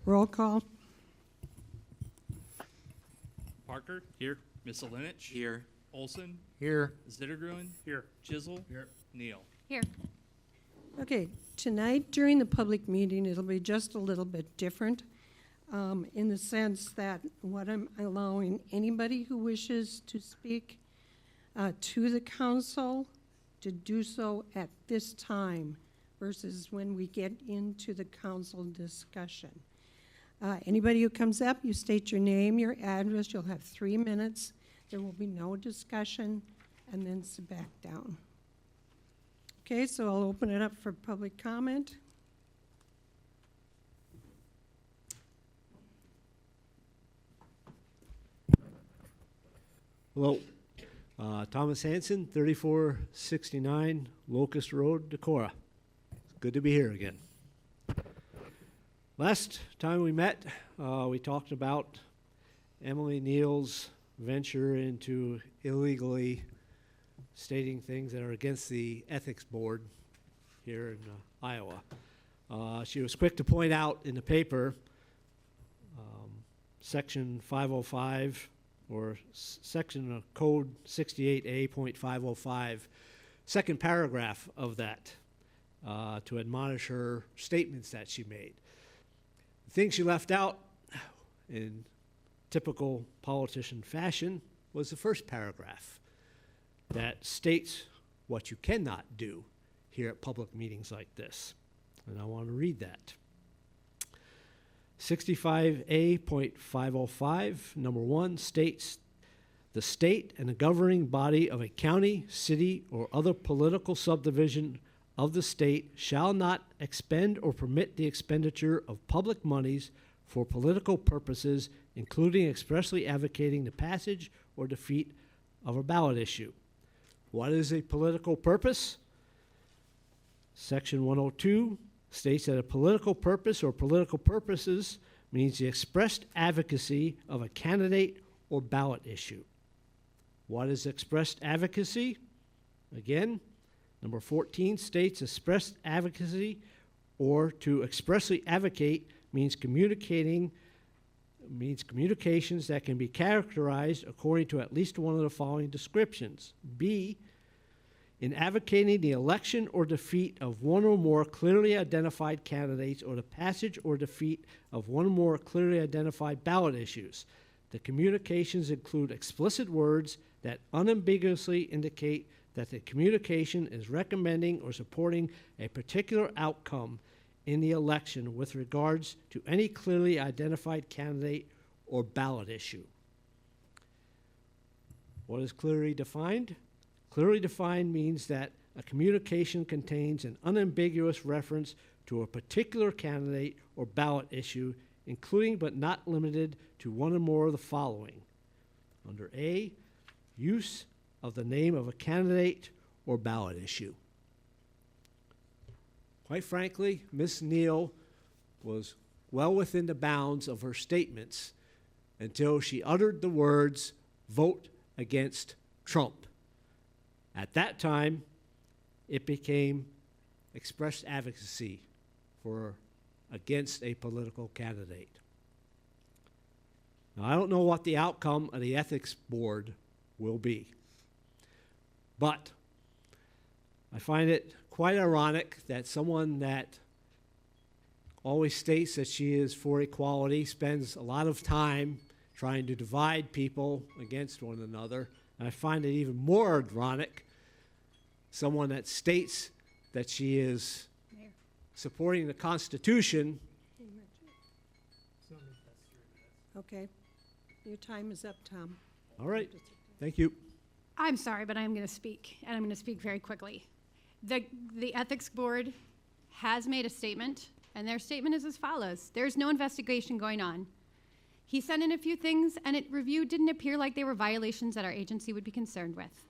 Roll call. Parker. Here. Miscelinich. Here. Olson. Here. Zittergruen. Here. Chisel. Here. Neal. Here. Okay, tonight during the public meeting, it'll be just a little bit different in the sense that what I'm allowing anybody who wishes to speak to the council to do so at this time versus when we get into the council discussion. Anybody who comes up, you state your name, your address, you'll have 3 minutes. There will be no discussion, and then sit back down. Okay, so I'll open it up for public comment. Hello, Thomas Hanson, 3469 Locust Road, Decorah. Good to be here again. Last time we met, we talked about Emily Neal's venture into illegally stating things that are against the ethics board here in Iowa. She was quick to point out in the paper, section 505, or section of code 68A.505, second paragraph of that, to admonish her statements that she made. The thing she left out in typical politician fashion was the first paragraph that states what you cannot do here at public meetings like this. And I want to read that. 65A.505, number 1, states the state and the governing body of a county, city, or other political subdivision of the state shall not expend or permit the expenditure of public monies for political purposes, including expressly advocating the passage or defeat of a ballot issue. What is a political purpose? Section 102 states that a political purpose or political purposes means the expressed advocacy of a candidate or ballot issue. What is expressed advocacy? Again, number 14 states expressed advocacy or to expressly advocate means communications that can be characterized according to at least one of the following descriptions. B, in advocating the election or defeat of one or more clearly identified candidates or the passage or defeat of one or more clearly identified ballot issues. The communications include explicit words that unambiguously indicate that the communication is recommending or supporting a particular outcome in the election with regards to any clearly identified candidate or ballot issue. What is clearly defined? Clearly defined means that a communication contains an unambiguous reference to a particular candidate or ballot issue, including but not limited to one or more of the following. Under A, use of the name of a candidate or ballot issue. Quite frankly, Ms. Neal was well within the bounds of her statements until she uttered the words, "Vote against Trump." At that time, it became expressed advocacy against a political candidate. Now, I don't know what the outcome of the ethics board will be, but I find it quite ironic that someone that always states that she is for equality spends a lot of time trying to divide people against one another. And I find it even more ironic, someone that states that she is supporting the Constitution. Okay, your time is up, Tom. All right, thank you. I'm sorry, but I'm going to speak, and I'm going to speak very quickly. The Ethics Board has made a statement, and their statement is as follows. There's no investigation going on. He sent in a few things, and it reviewed didn't appear like they were violations that our agency would be concerned with.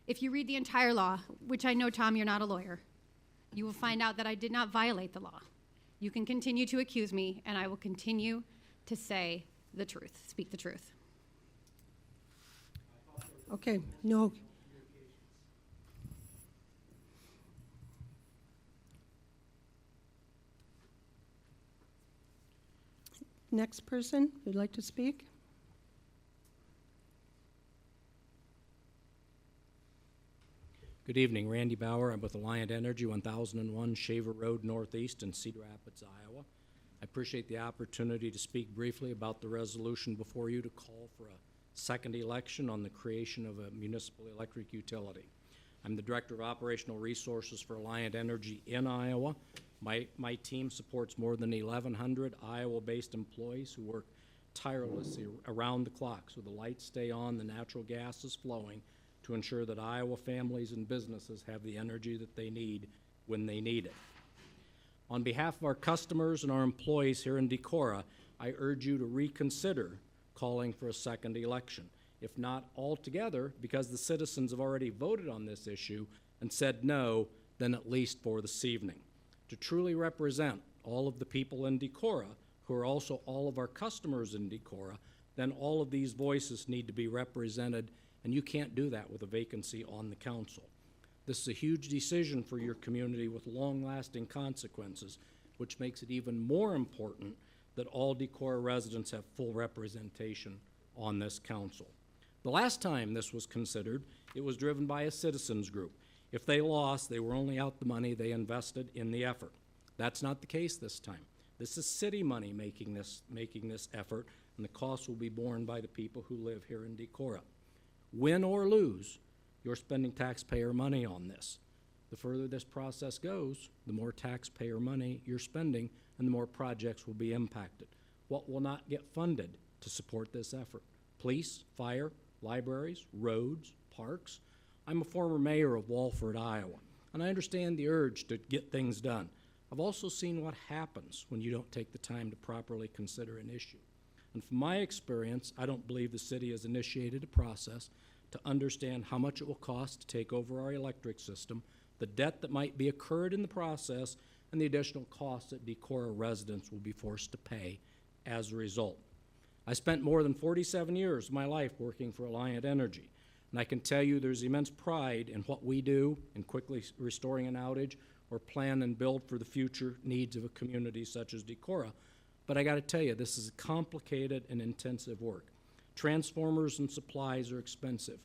If you read the entire law, which I know, Tom, you're not a lawyer, you will find out that I did not violate the law. You can continue to accuse me, and I will continue to say the truth, speak the truth. Okay, no. Next person who'd like to speak? Good evening, Randy Bauer. I'm with Alliant Energy, 1001 Shaver Road Northeast in Cedar Rapids, Iowa. I appreciate the opportunity to speak briefly about the resolution before you to call for a second election on the creation of a municipal electric utility. I'm the Director of Operational Resources for Alliant Energy in Iowa. My team supports more than 1,100 Iowa-based employees who work tirelessly around the clock so the lights stay on, the natural gas is flowing, to ensure that Iowa families and businesses have the energy that they need when they need it. On behalf of our customers and our employees here in Decorah, I urge you to reconsider calling for a second election. If not altogether, because the citizens have already voted on this issue and said no, then at least for this evening. To truly represent all of the people in Decorah, who are also all of our customers in Decorah, then all of these voices need to be represented, and you can't do that with a vacancy on the council. This is a huge decision for your community with long-lasting consequences, which makes it even more important that all Decorah residents have full representation on this council. The last time this was considered, it was driven by a citizens group. If they lost, they were only out the money they invested in the effort. That's not the case this time. This is city money making this effort, and the cost will be borne by the people who live here in Decorah. Win or lose, you're spending taxpayer money on this. The further this process goes, the more taxpayer money you're spending and the more projects will be impacted. What will not get funded to support this effort? Police, fire, libraries, roads, parks. I'm a former mayor of Walford, Iowa, and I understand the urge to get things done. I've also seen what happens when you don't take the time to properly consider an issue. And from my experience, I don't believe the city has initiated a process to understand how much it will cost to take over our electric system, the debt that might be incurred in the process, and the additional costs that Decorah residents will be forced to pay as a result. I spent more than 47 years of my life working for Alliant Energy, and I can tell you there's immense pride in what we do in quickly restoring an outage or plan and build for the future needs of a community such as Decorah. But I got to tell you, this is complicated and intensive work. Transformers and supplies are expensive.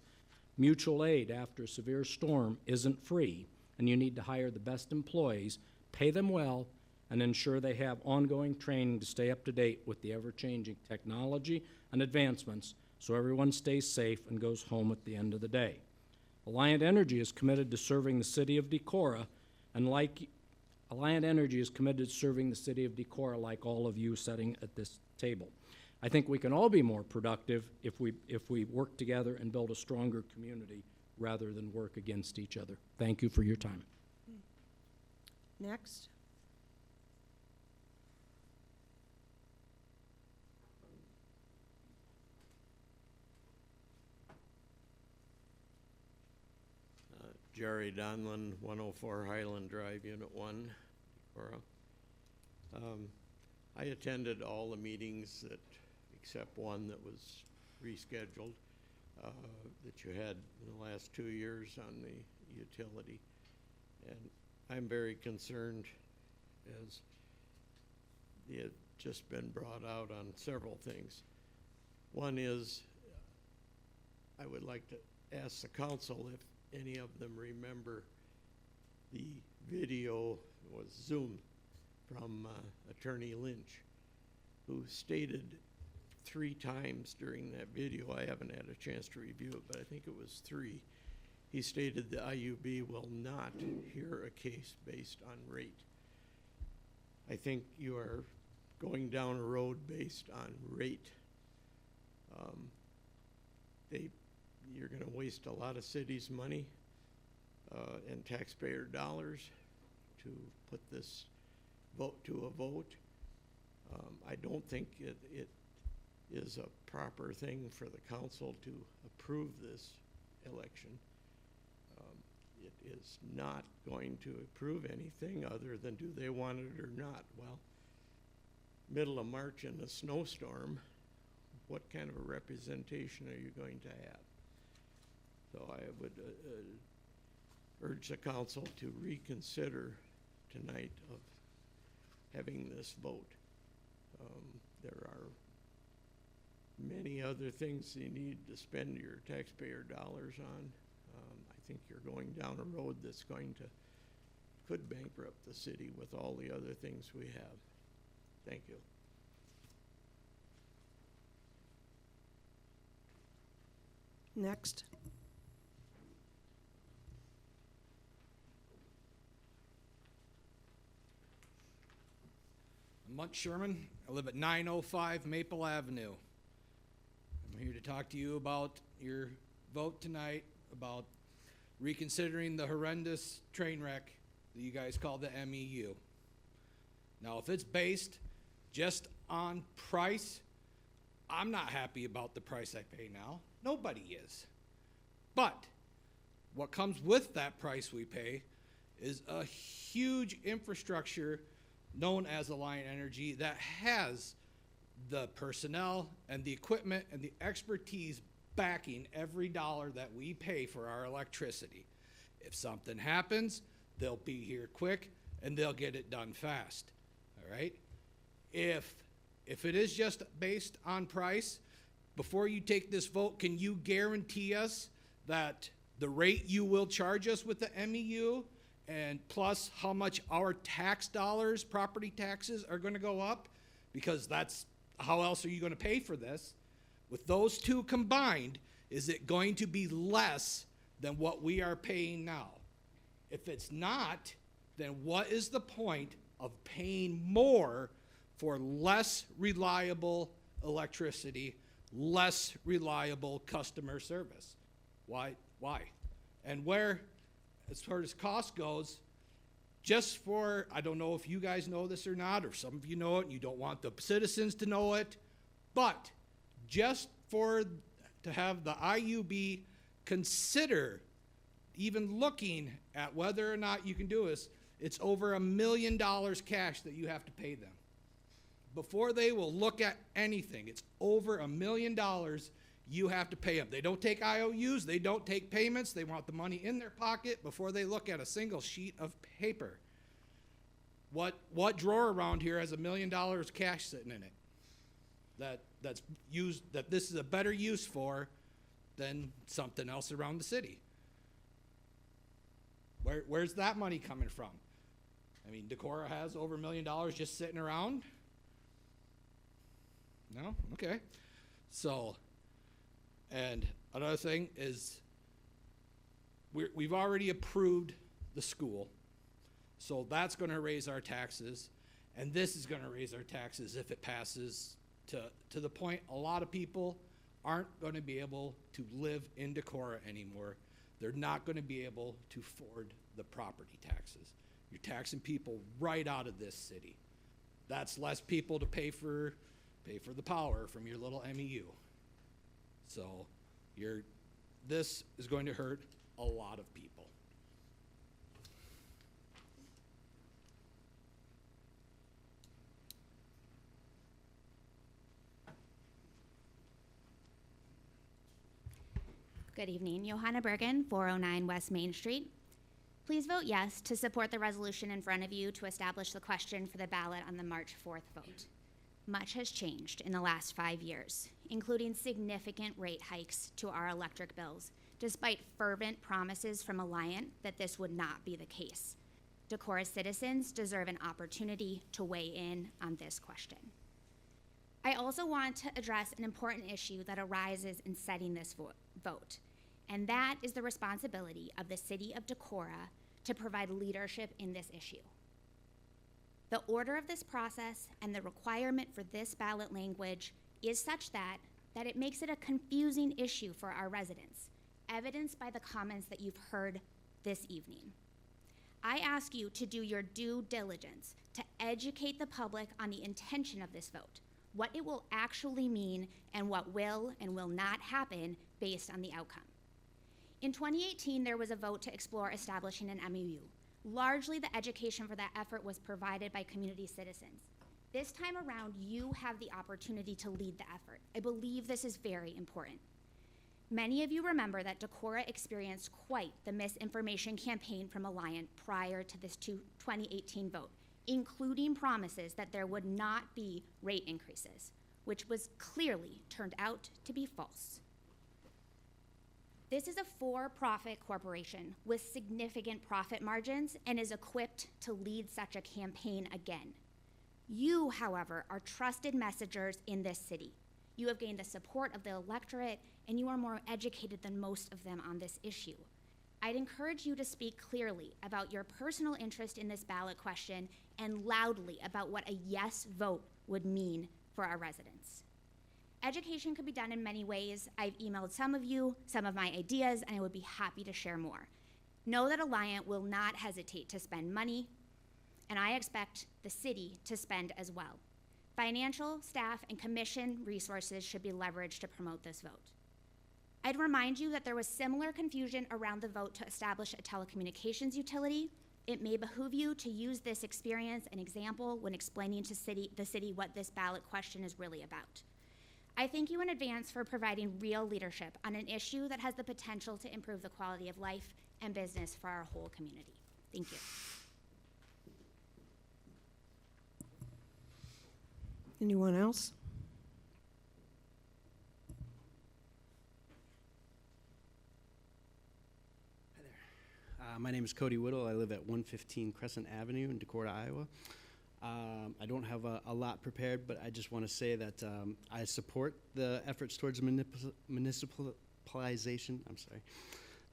Mutual aid after a severe storm isn't free, and you need to hire the best employees, pay them well, and ensure they have ongoing training to stay up to date with the ever-changing technology and advancements so everyone stays safe and goes home at the end of the day. Alliant Energy is committed to serving the city of Decorah, and like Alliant Energy is committed to serving the city of Decorah like all of you sitting at this table. I think we can all be more productive if we work together and build a stronger community rather than work against each other. Thank you for your time. Next. Jerry Donlin, 104 Highland Drive, Unit 1, Decorah. I attended all the meetings except one that was rescheduled that you had in the last 2 years on the utility. And I'm very concerned, as it had just been brought out on several things. One is, I would like to ask the council if any of them remember the video was Zoom from Attorney Lynch, who stated 3 times during that video, I haven't had a chance to review it, but I think it was 3, he stated the IUB will not hear a case based on rate. I think you are going down a road based on rate. You're going to waste a lot of cities' money and taxpayer dollars to put this vote to a vote. I don't think it is a proper thing for the council to approve this election. It is not going to approve anything other than do they want it or not. Well, middle of March in a snowstorm, what kind of a representation are you going to have? So I would urge the council to reconsider tonight of having this vote. there are many other things you need to spend your taxpayer dollars on. I think you're going down a road that's could bankrupt the city with all the other things we have. Thank you. Next. I'm Munt Sherman. I live at 905 Maple Avenue. I'm here to talk to you about your vote tonight about reconsidering the horrendous train wreck that you guys call the MEU. Now, if it's based just on price, I'm not happy about the price I pay now. Nobody is. But what comes with that price we pay is a huge infrastructure known as Alliant Energy that has the personnel and the equipment and the expertise backing every dollar that we pay for our electricity. If something happens, they'll be here quick and they'll get it done fast. All right? If it is just based on price, before you take this vote, can you guarantee us that the rate you will charge us with the MEU and plus how much our tax dollars, property taxes, are going to go up? Because that's how else are you going to pay for this? With those two combined, is it going to be less than what we are paying now? If it's not, then what is the point of paying more for less reliable electricity, less reliable customer service? Why? And where, as far as cost goes, just for, I don't know if you guys know this or not, or some of you know it and you don't want the citizens to know it, but just to have the IUB consider even looking at whether or not you can do this, it's over $1 million cash that you have to pay them. Before they will look at anything, it's over $1 million you have to pay them. They don't take IOUs, they don't take payments, they want the money in their pocket before they look at a single sheet of paper. What drawer around here has $1 million cash sitting in it that's used, that this is a better use for than something else around the city? Where's that money coming from? I mean, Decorah has over $1 million just sitting around? No? Okay. So, and another thing is we've already approved the school, so that's going to raise our taxes, and this is going to raise our taxes if it passes to the point a lot of people aren't going to be able to live in Decorah anymore. They're not going to be able to afford the property taxes. You're taxing people right out of this city. That's less people to pay for the power from your little MEU. So this is going to hurt a lot of people. Good evening. Johanna Bergen, 409 West Main Street. Please vote yes to support the resolution in front of you to establish the question for the ballot on the March 4th vote. Much has changed in the last 5 years, including significant rate hikes to our electric bills, despite fervent promises from Alliant that this would not be the case. Decorah citizens deserve an opportunity to weigh in on this question. I also want to address an important issue that arises in setting this vote, and that is the responsibility of the city of Decorah to provide leadership in this issue. The order of this process and the requirement for this ballot language is such that it makes it a confusing issue for our residents, evidenced by the comments that you've heard this evening. I ask you to do your due diligence to educate the public on the intention of this vote, what it will actually mean, and what will and will not happen based on the outcome. In 2018, there was a vote to explore establishing an MEU. Largely, the education for that effort was provided by community citizens. This time around, you have the opportunity to lead the effort. I believe this is very important. Many of you remember that Decorah experienced quite the misinformation campaign from Alliant prior to this 2018 vote, including promises that there would not be rate increases, which was clearly turned out to be false. This is a for-profit corporation with significant profit margins and is equipped to lead such a campaign again. You, however, are trusted messengers in this city. You have gained the support of the electorate, and you are more educated than most of them on this issue. I'd encourage you to speak clearly about your personal interest in this ballot question and loudly about what a yes vote would mean for our residents. Education could be done in many ways. I've emailed some of you some of my ideas, and I would be happy to share more. Know that Alliant will not hesitate to spend money, and I expect the city to spend as well. Financial, staff, and commission resources should be leveraged to promote this vote. I'd remind you that there was similar confusion around the vote to establish a telecommunications utility. It may behoove you to use this experience and example when explaining to the city what this ballot question is really about. I thank you in advance for providing real leadership on an issue that has the potential to improve the quality of life and business for our whole community. Thank you. Anyone else? My name is Cody Whittle. I live at 115 Crescent Avenue in Decorah, Iowa. I don't have a lot prepared, but I just want to say that I support the efforts towards municipalization.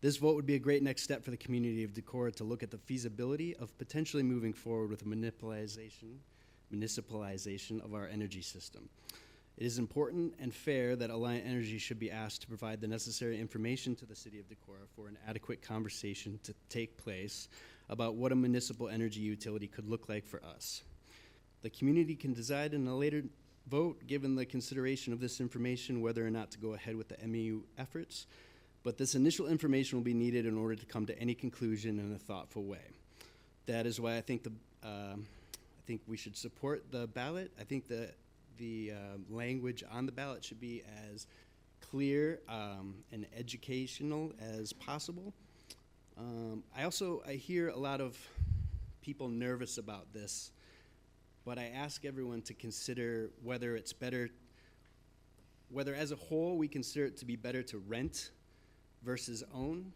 This vote would be a great next step for the community of Decorah to look at the feasibility of potentially moving forward with a municipalization of our energy system. It is important and fair that Alliant Energy should be asked to provide the necessary information to the city of Decorah for an adequate conversation to take place about what a municipal energy utility could look like for us. The community can decide in a later vote, given the consideration of this information, whether or not to go ahead with the MEU efforts, but this initial information will be needed in order to come to any conclusion in a thoughtful way. That is why I think we should support the ballot. I think the language on the ballot should be as clear and educational as possible. I hear a lot of people nervous about this, but I ask everyone to consider whether as a whole we consider it to be better to rent versus own.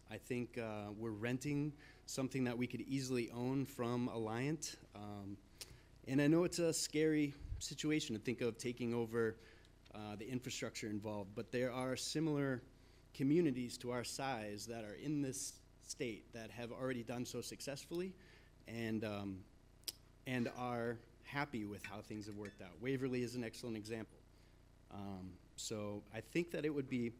I think we're renting something that we could easily own from Alliant. And I know it's a scary situation to think of taking over the infrastructure involved, but there are similar communities to our size that are in this state that have already done so successfully and are happy with how things have worked out. Waverly is an excellent example. So I think that it would be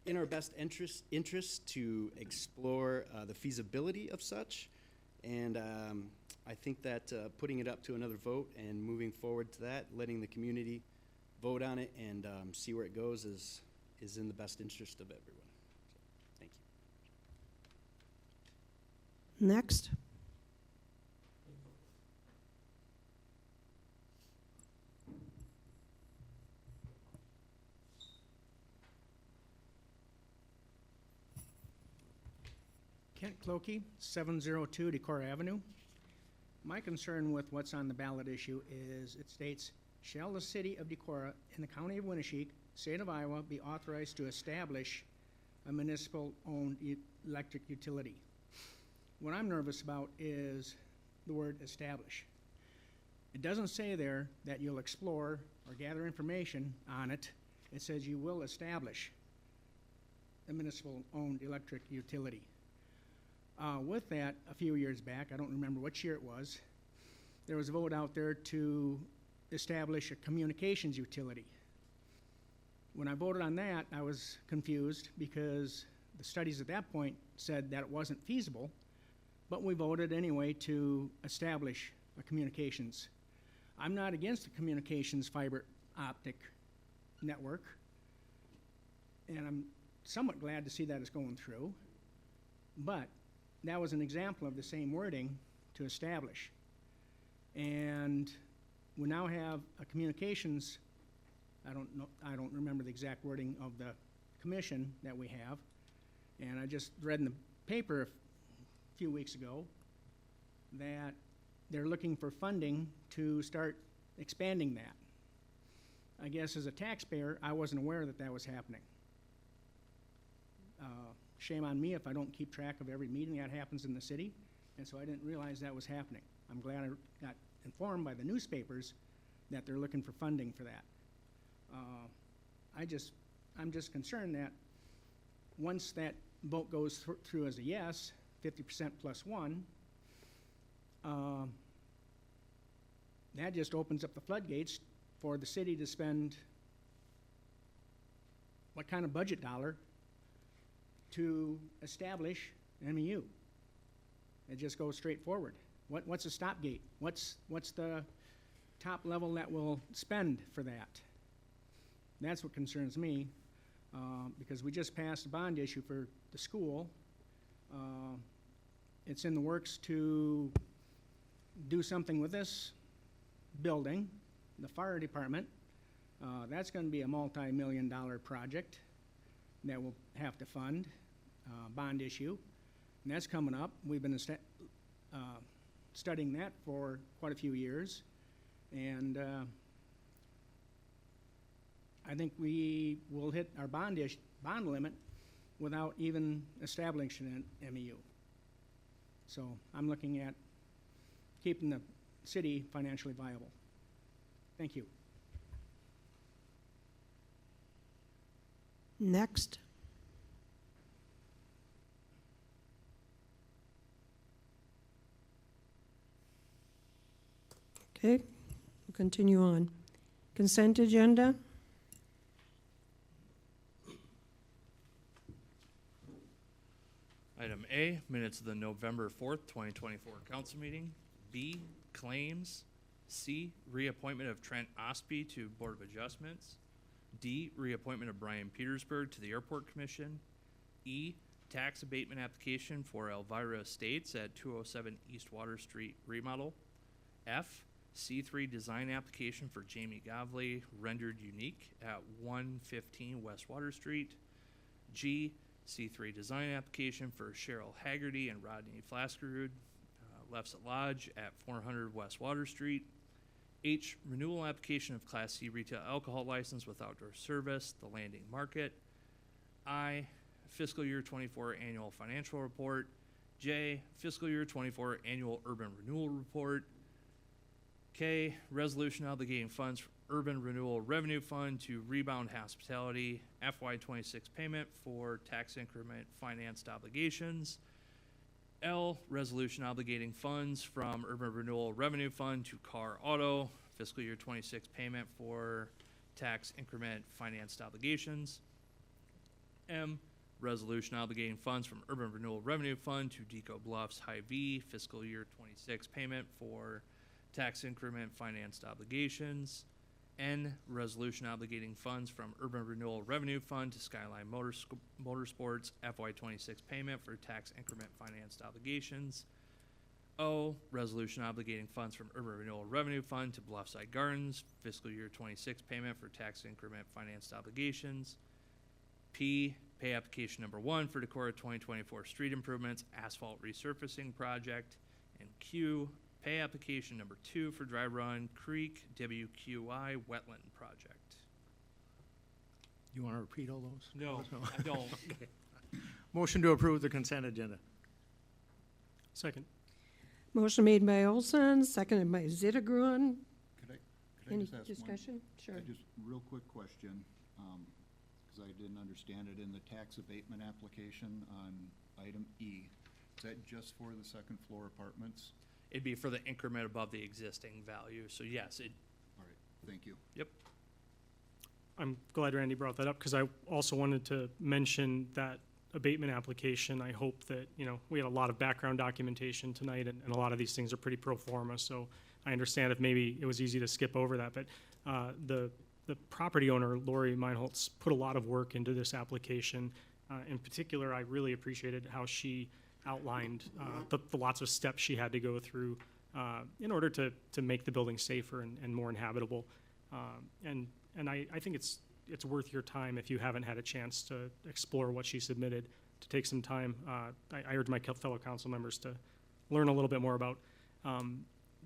in our best interest to explore the feasibility of such, and I think that putting it up to another vote and moving forward to that, letting the community vote on it and see where it goes is in the best interest of everyone. So, thank you. Next. Kent Clokey, 702 Decorah Avenue. My concern with what's on the ballot issue is it states, shall the city of Decorah in the county of Winneshiek, state of Iowa, be authorized to establish a municipal-owned electric utility? What I'm nervous about is the word establish. It doesn't say there that you'll explore or gather information on it. It says you will establish a municipal-owned electric utility. With that, a few years back, I don't remember which year it was, there was a vote out there to establish a communications utility. When I voted on that, I was confused because the studies at that point said that it wasn't feasible, but we voted anyway to establish a communications. I'm not against the communications fiber optic network, and I'm somewhat glad to see that it's going through, but that was an example of the same wording to establish. And we now have a communications, I don't remember the exact wording of the commission that we have, and I just read in the paper a few weeks ago that they're looking for funding to start expanding that. I guess as a taxpayer, I wasn't aware that that was happening. Shame on me if I don't keep track of every meeting that happens in the city, and so I didn't realize that was happening. I'm glad I got informed by the newspapers that they're looking for funding for that. I'm just concerned that once that vote goes through as a yes, 50% plus one, that just opens up the floodgates for the city to spend what kind of budget dollar to establish MEU. It just goes straight forward. What's a stop gate? What's the top level that will spend for that? That's what concerns me, because we just passed a bond issue for the school. It's in the works to do something with this building, the fire department. That's going to be a multi-million-dollar project that we'll have to fund, bond issue, and that's coming up. We've been studying that for quite a few years, and I think we will hit our bond limit without even establishing an MEU. So I'm looking at keeping the city financially viable. Thank you. Next. Okay, we'll continue on. Consent agenda. Item A, minutes of the November 4th, 2024 council meeting. B, claims. C, reappointment of Trent Ospey to Board of Adjustments. D, reappointment of Brian Petersburg to the Airport Commission. E, tax abatement application for Elvira Estates at 207 East Water Street remodel. F, C3 design application for Jamie Govley, rendered unique at 115 West Water Street. G, C3 design application for Cheryl Haggerty and Rodney Flaskerud, Lefset Lodge at 400 West Water Street. H, renewal application of Class C retail alcohol license with outdoor service, The Landing Market. I, fiscal year 24 annual financial report. J, fiscal year 24 annual urban renewal report. K, resolution obligating funds for Urban Renewal Revenue Fund to Rebound Hospitality FY26 payment for tax increment financed obligations. L, resolution obligating funds from Urban Renewal Revenue Fund to Car Auto fiscal year 26 payment for tax increment financed obligations. M, resolution obligating funds from Urban Renewal Revenue Fund to Deco Bluffs Hy-Vee fiscal year 26 payment for tax increment financed obligations. N, resolution obligating funds from Urban Renewal Revenue Fund to Skyline Motorsports FY26 payment for tax increment financed obligations. O, resolution obligating funds from Urban Renewal Revenue Fund to Bluffside Gardens fiscal year 26 payment for tax increment financed obligations. P, pay application number 1 for Decorah 2024 street improvements asphalt resurfacing project. And Q, pay application number 2 for Dry Run Creek WQI wetland project. You want to repeat all those? No, I don't. Motion to approve the consent agenda. Second. Motion made by Olson, seconded by Zittergruen. Could I Any just ask discussion? Sure. Just real quick question, because I didn't understand it in the tax abatement application on item E. Is that just for the second floor apartments? It'd be for the increment above the existing value. So yes, it. All right, thank you. Yep. I'm glad Randy brought that up because I also wanted to mention that abatement application. I hope that, we had a lot of background documentation tonight and a lot of these things are pretty pro forma. So I understand if maybe it was easy to skip over that, but the property owner, Lori Meinholtz, put a lot of work into this application. In particular, I really appreciated how she outlined the lots of steps she had to go through in order to make the building safer and more inhabitable. And I think it's worth your time if you haven't had a chance to explore what she submitted, to take some time. I urge my fellow council members to learn a little bit more about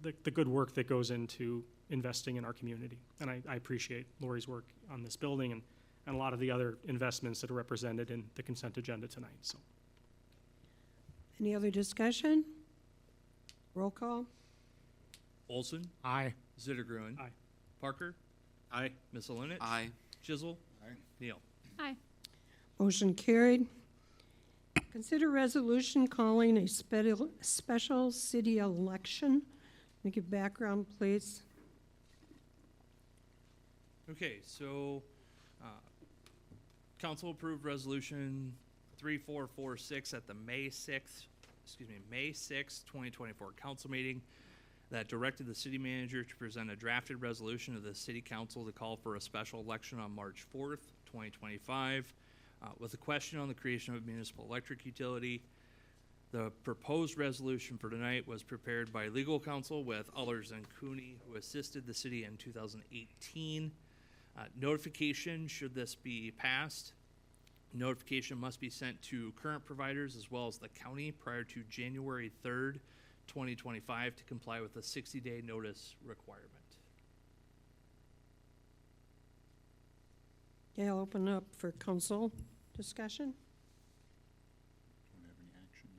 the good work that goes into investing in our community. And I appreciate Lori's work on this building and a lot of the other investments that are represented in the consent agenda tonight, so. Any other discussion? Roll call? Olson, Aye. Zittergruen. Aye. Parker. Aye. Miscelinich. Aye. Chisel. Aye. Neal. Aye. Motion carried. Consider resolution calling a special city election. Let me give background, please. Okay, so, council approved resolution 3446 at the May 6th, 2024 council meeting that directed the city manager to present a drafted resolution to the city council to call for a special election on March 4th, 2025, with a question on the creation of a municipal electric utility. The proposed resolution for tonight was prepared by legal counsel with Ullers and Cooney, who assisted the city in 2018. Notification, should this be passed, notification must be sent to current providers as well as the county prior to January 3rd, 2025 to comply with the 60-day notice requirement. Okay, I'll open up for council discussion. Don't have any action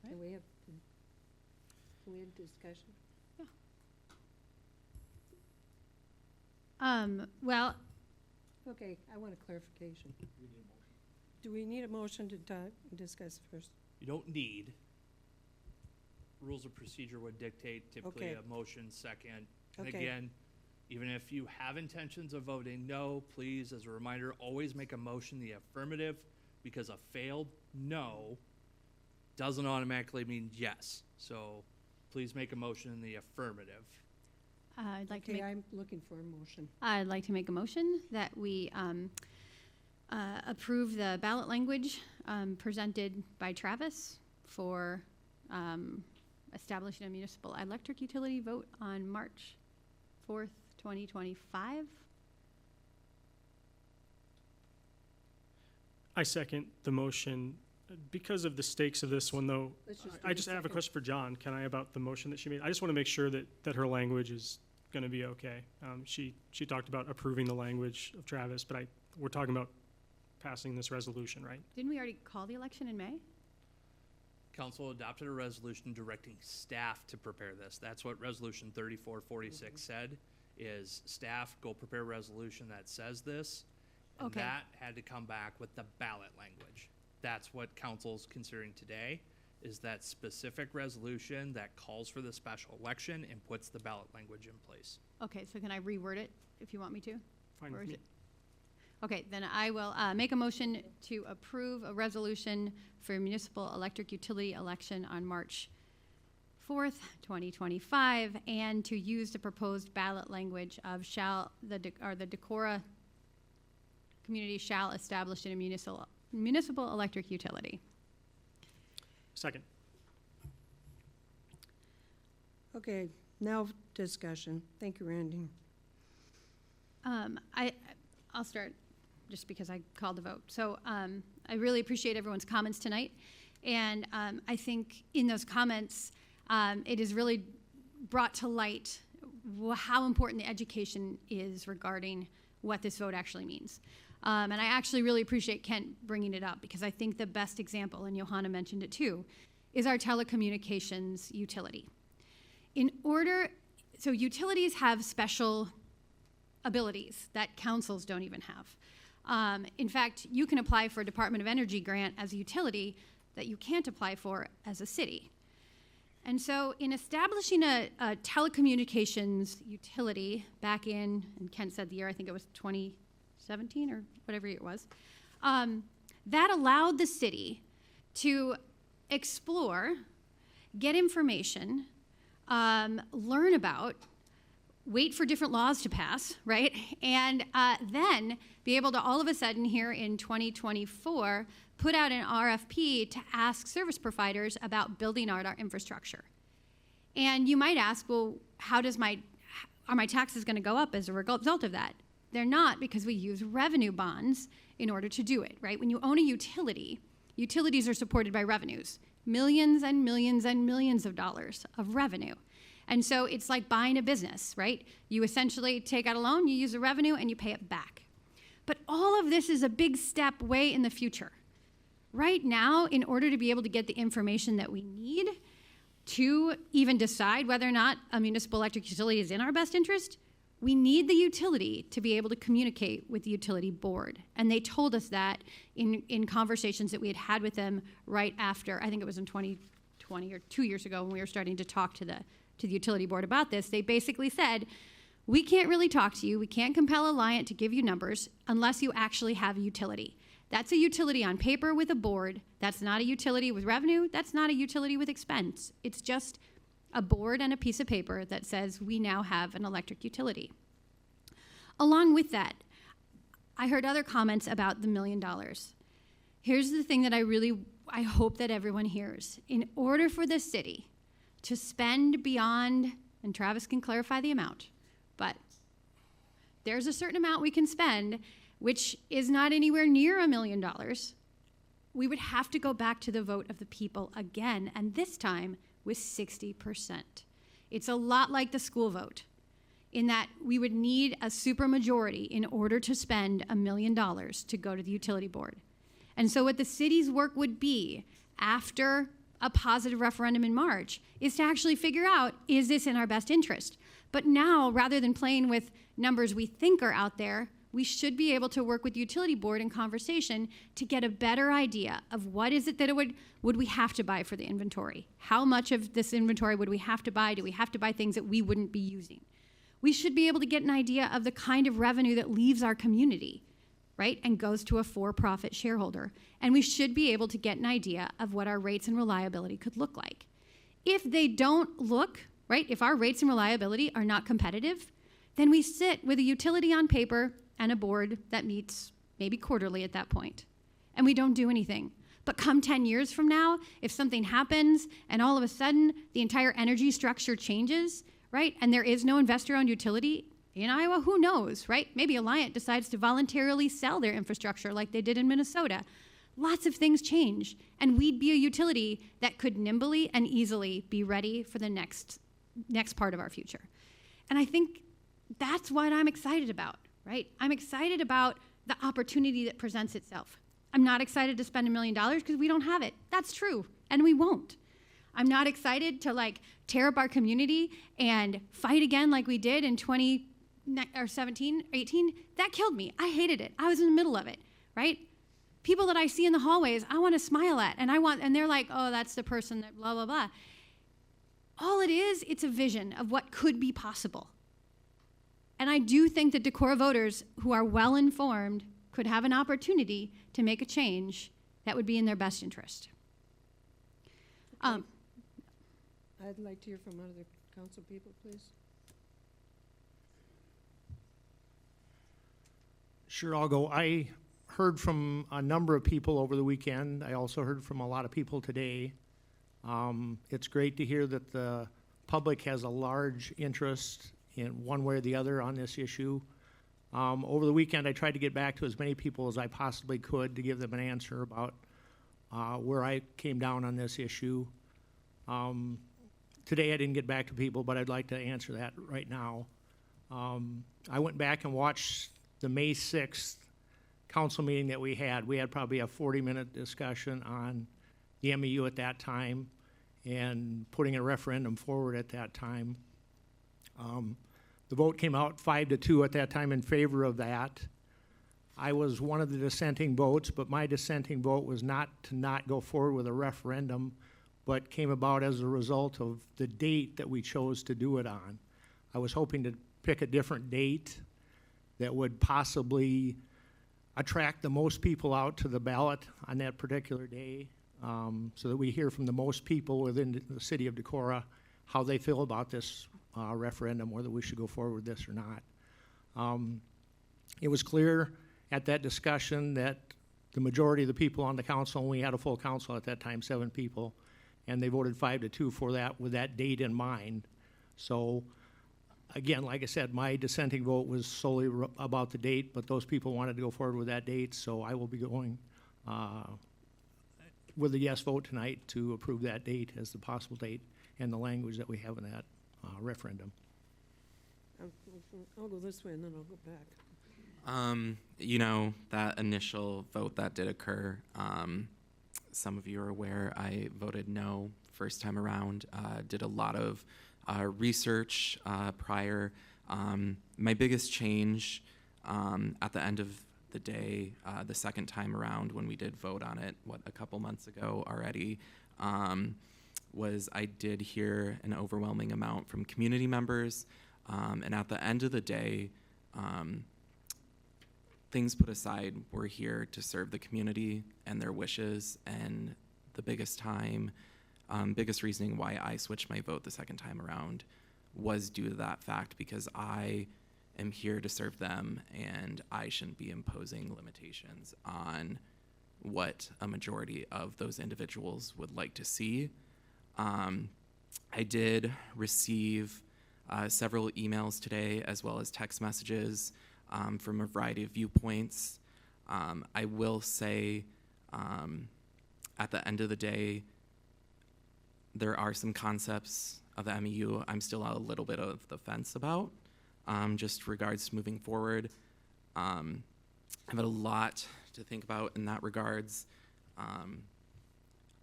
yet. Can we have discussion? Well, Okay, I want a clarification. Do we need a motion to discuss first? You don't need. Rules of procedure would dictate typically Okay. a motion second. And Okay. again, even if you have intentions of voting no, please, as a reminder, always make a motion the affirmative, because a failed no doesn't automatically mean yes. So please make a motion in the affirmative. I'd like to Okay, make I'm looking for a motion. I'd like to make a motion that we approve the ballot language presented by Travis for establishing a municipal electric utility vote on March 4th, 2025. I second the motion. Because of the stakes of this one, though, Let's just do I the just have a second. question for John. Can I, about the motion that she made? I just want to make sure that her language is going to be okay. She talked about approving the language of Travis, but we're talking about passing this resolution, right? Didn't we already call the election in May? Council adopted a resolution directing staff to prepare this. That's what resolution 3446 said, is staff go prepare a resolution that says this. And Okay. that had to come back with the ballot language. That's what council's considering today, is that specific resolution that calls for the special election and puts the ballot language in place. Okay, so can I reword it if you want me to? Fine Or with is me. it- Okay, then I will make a motion to approve a resolution for municipal electric utility election on March 4th, 2025, and to use the proposed ballot language of the Decorah community shall establish a municipal electric utility. Second. Okay, now discussion. Thank you, Randy. I'll start just because I called the vote. So I really appreciate everyone's comments tonight. And I think in those comments, it has really brought to light how important the education is regarding what this vote actually means. And I actually really appreciate Kent bringing it up, because I think the best example, and Johanna mentioned it too, is our telecommunications utility. So utilities have special abilities that councils don't even have. In fact, you can apply for a Department of Energy grant as a utility that you can't apply for as a city. And so in establishing a telecommunications utility back in, and Kent said the year, I think it was 2017 or whatever year it was, that allowed the city to explore, get information, learn about, wait for different laws to pass, right? And then be able to all of a sudden here in 2024 put out an RFP to ask service providers about building out our infrastructure. And you might ask, well, are my taxes going to go up as a result of that? They're not, because we use revenue bonds in order to do it, right? When you own a utility, utilities are supported by revenues. millions and millions and millions of dollars of revenue. And so it's like buying a business, right? You essentially take out a loan, you use the revenue, and you pay it back. But all of this is a big step way in the future. Right now, in order to be able to get the information that we need to even decide whether or not a municipal electric utility is in our best interest, we need the utility to be able to communicate with the utility board. And they told us that in conversations that we had had with them right after, I think it was in 2020 or 2 years ago when we were starting to talk to the utility board about this. They basically said, we can't really talk to you, we can't compel Alliant to give you numbers unless you actually have a utility. That's a utility on paper with a board. That's not a utility with revenue. That's not a utility with expense. It's just a board and a piece of paper that says we now have an electric utility. Along with that, I heard other comments about the $1 million. Here's the thing that I hope that everyone hears. In order for the city to spend beyond, and Travis can clarify the amount, but there's a certain amount we can spend, which is not anywhere near $1 million, we would have to go back to the vote of the people again, and this time with 60%. It's a lot like the school vote, in that we would need a supermajority in order to spend $1 million to go to the utility board. And so what the city's work would be after a positive referendum in March is to actually figure out, is this in our best interest? But now, rather than playing with numbers we think are out there, we should be able to work with the utility board in conversation to get a better idea of what is it that would we have to buy for the inventory? How much of this inventory would we have to buy? Do we have to buy things that we wouldn't be using? We should be able to get an idea of the kind of revenue that leaves our community, right, and goes to a for-profit shareholder. And we should be able to get an idea of what our rates and reliability could look like. If they don't look, right, if our rates and reliability are not competitive, then we sit with a utility on paper and a board that meets maybe quarterly at that point, and we don't do anything. But come 10 years from now, if something happens and all of a sudden the entire energy structure changes, right, and there is no investor-owned utility in Iowa, who knows, right? Maybe Alliant decides to voluntarily sell their infrastructure like they did in Minnesota. Lots of things change, and we'd be a utility that could nimbly and easily be ready for the next part of our future. And I think that's what I'm excited about, right? I'm excited about the opportunity that presents itself. I'm not excited to spend $1 million because we don't have it. That's true, and we won't. I'm not excited to tear up our community and fight again like we did in 2017, 18. That killed me. I hated it. I was in the middle of it, right? People that I see in the hallways, I want to smile at, and they're like, oh, that's the person that blah, blah, blah. All it is, it's a vision of what could be possible. And I do think that Decorah voters who are well-informed could have an opportunity to make a change that would be in their best interest. I'd like to hear from other council people, please. Sure, I'll go. I heard from a number of people over the weekend. I also heard from a lot of people today. It's great to hear that the public has a large interest in one way or the other on this issue. Over the weekend, I tried to get back to as many people as I possibly could to give them an answer about where I came down on this issue. Today I didn't get back to people, but I'd like to answer that right now. I went back and watched the May 6th council meeting that we had. We had probably a 40-minute discussion on the MEU at that time and putting a referendum forward at that time. The vote came out 5-2 at that time in favor of that. I was one of the dissenting votes, but my dissenting vote was not to not go forward with a referendum, but came about as a result of the date that we chose to do it on. I was hoping to pick a different date that would possibly attract the most people out to the ballot on that particular day, so that we hear from the most people within the city of Decorah how they feel about this referendum, whether we should go forward with this or not. It was clear at that discussion that the majority of the people on the council, and we had a full council at that time, 7 people, and they voted 5-2 for that with that date in mind. So again, like I said, my dissenting vote was solely about the date, but those people wanted to go forward with that date, so I will be going with a yes vote tonight to approve that date as the possible date and the language that we have in that referendum. I'll go this way and then I'll go back. You know, that initial vote that did occur, some of you are aware I voted no first time around, did a lot of research prior. My biggest change at the end of the day, the second time around when we did vote on it, a couple months ago already, was I did hear an overwhelming amount from community members. And at the end of the day, things put aside, we're here to serve the community and their wishes. And the biggest reasoning why I switched my vote the second time around was due to that fact, because I am here to serve them and I shouldn't be imposing limitations on what a majority of those individuals would like to see. I did receive several emails today as well as text messages from a variety of viewpoints. I will say at the end of the day, there are some concepts of the MEU I'm still a little bit of the fence about, just regards to moving forward. I've had a lot to think about in that regards.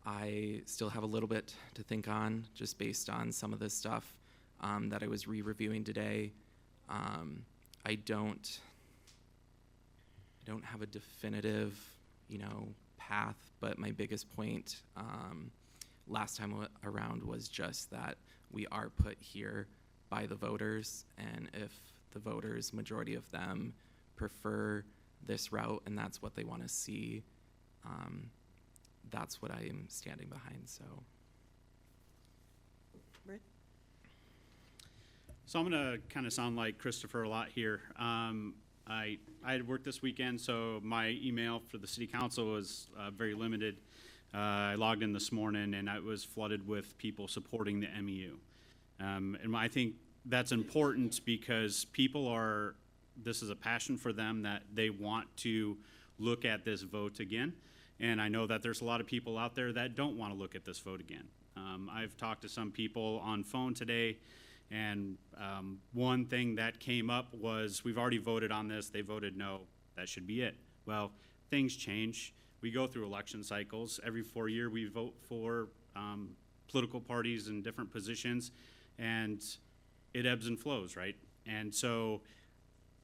I still have a little bit to think on just based on some of this stuff that I was re-reviewing today. I don't have a definitive, path, but my biggest point last time around was just that we are put here by the voters, and if the voters, majority of them, prefer this route and that's what they want to see, that's what I am standing behind. So. Brett? So I'm going to kind of sound like Christopher a lot here. I had worked this weekend, so my email for the city council was very limited. I logged in this morning, and I was flooded with people supporting the MEU. And I think that's important because this is a passion for them that they want to look at this vote again. And I know that there's a lot of people out there that don't want to look at this vote again. I've talked to some people on phone today, and one thing that came up was, we've already voted on this, they voted no, that should be it. Well, things change. We go through election cycles. Every 4 years we vote for political parties in different positions, and it ebbs and flows, right? And so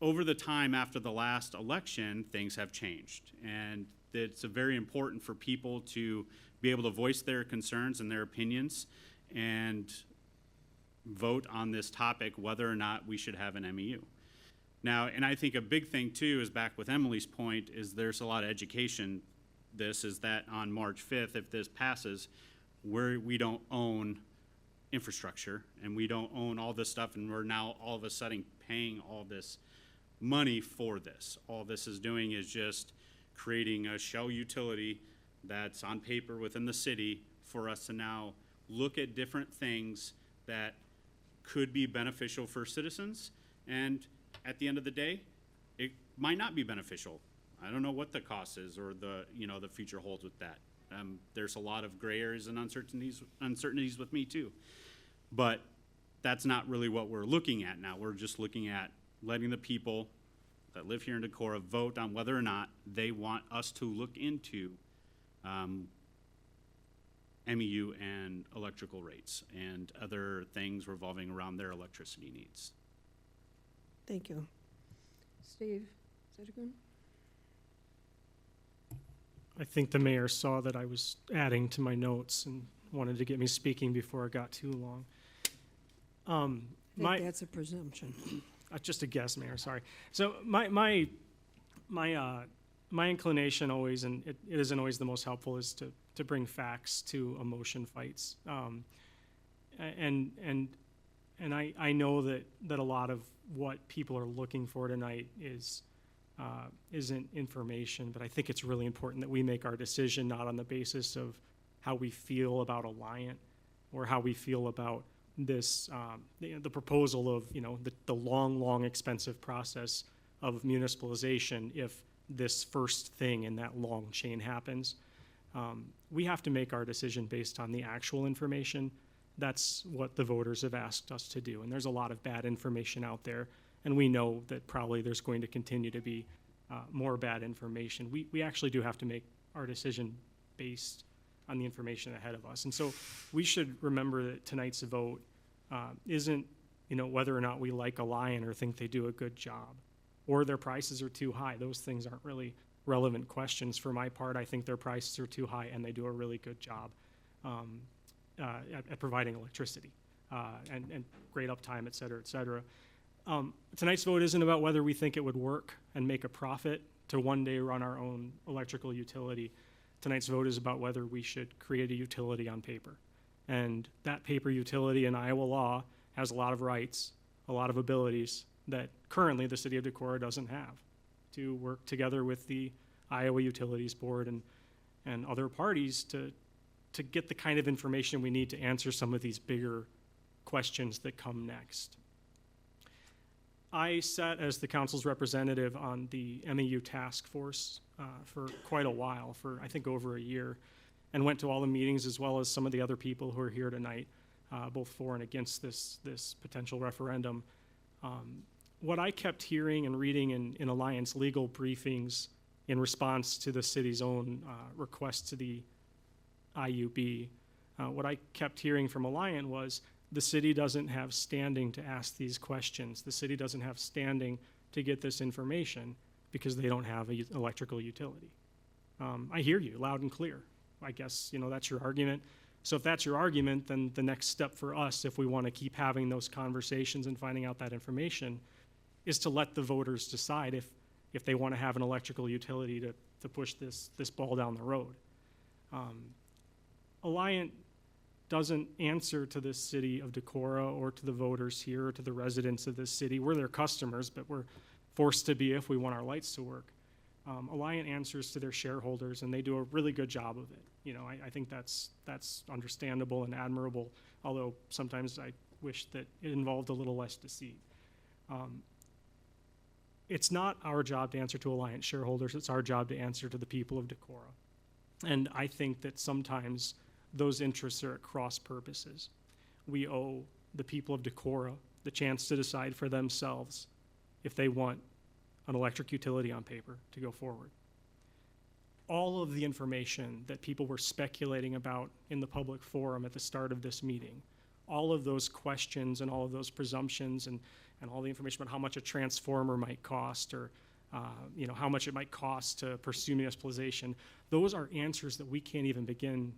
over the time after the last election, things have changed. And it's very important for people to be able to voice their concerns and their opinions and vote on this topic, whether or not we should have an MEU. Now, and I think a big thing too is, back with Emily's point, is there's a lot of education. This is that on March 5th, if this passes, we don't own infrastructure and we don't own all this stuff, and we're now all of a sudden paying all this money for this. All this is doing is just creating a shell utility that's on paper within the city for us to now look at different things that could be beneficial for citizens, and at the end of the day, it might not be beneficial. I don't know what the cost is or the future holds with that. There's a lot of gray areas and uncertainties with me too, but that's not really what we're looking at now. We're just looking at letting the people that live here in Decorah vote on whether or not they want us to look into MEU and electrical rates and other things revolving around their electricity needs. Thank you. Steve Zittergren? I think the mayor saw that I was adding to my notes and wanted to get me speaking before it got too long. I think that's a presumption. Just a guess, Mayor, sorry. So my inclination always, and it isn't always the most helpful, is to bring facts to emotion fights. And I know that a lot of what people are looking for tonight isn't information, but I think it's really important that we make our decision not on the basis of how we feel about Alliant or how we feel about this, the proposal of, the long, expensive process of municipalization if this first thing in that long chain happens. We have to make our decision based on the actual information. That's what the voters have asked us to do. And there's a lot of bad information out there. And we know that probably there's going to continue to be more bad information. We actually do have to make our decision based on the information ahead of us. And so we should remember that tonight's vote isn't, whether or not we like Alliant or think they do a good job, or their prices are too high. Those things aren't really relevant questions. For my part, I think their prices are too high and they do a really good job at providing electricity and great uptime, et cetera, et cetera. Tonight's vote isn't about whether we think it would work and make a profit to one day run our own electrical utility. Tonight's vote is about whether we should create a utility on paper. And that paper utility in Iowa law has a lot of rights, a lot of abilities that currently the city of Decorah doesn't have, to work together with the Iowa Utilities Board and other parties to get the kind of information we need to answer some of these bigger questions that come next. I sat as the council's representative on the MEU task force for quite a while, for I think over a year, and went to all the meetings as well as some of the other people who are here tonight, both for and against this potential referendum. What I kept hearing and reading in Alliant's legal briefings in response to the city's own request to the IUB, what I kept hearing from Alliant was the city doesn't have standing to ask these questions. The city doesn't have standing to get this information because they don't have an electrical utility. I hear you loud and clear. I guess, that's your argument. So if that's your argument, then the next step for us, if we want to keep having those conversations and finding out that information, is to let the voters decide if they want to have an electrical utility to push this ball down the road. Alliant doesn't answer to the city of Decorah or to the voters here or to the residents of this city. We're their customers, but we're forced to be if we want our lights to work. Alliant answers to their shareholders, and they do a really good job of it. I think that's understandable and admirable, although sometimes I wish that it involved a little less deceit. It's not our job to answer to Alliant shareholders. It's our job to answer to the people of Decorah. And I think that sometimes those interests are at cross purposes. We owe the people of Decorah the chance to decide for themselves if they want an electric utility on paper to go forward. All of the information that people were speculating about in the public forum at the start of this meeting, all of those questions and all of those presumptions and all the information about how much a transformer might cost or how much it might cost to pursue municipalization, those are answers that we can't even begin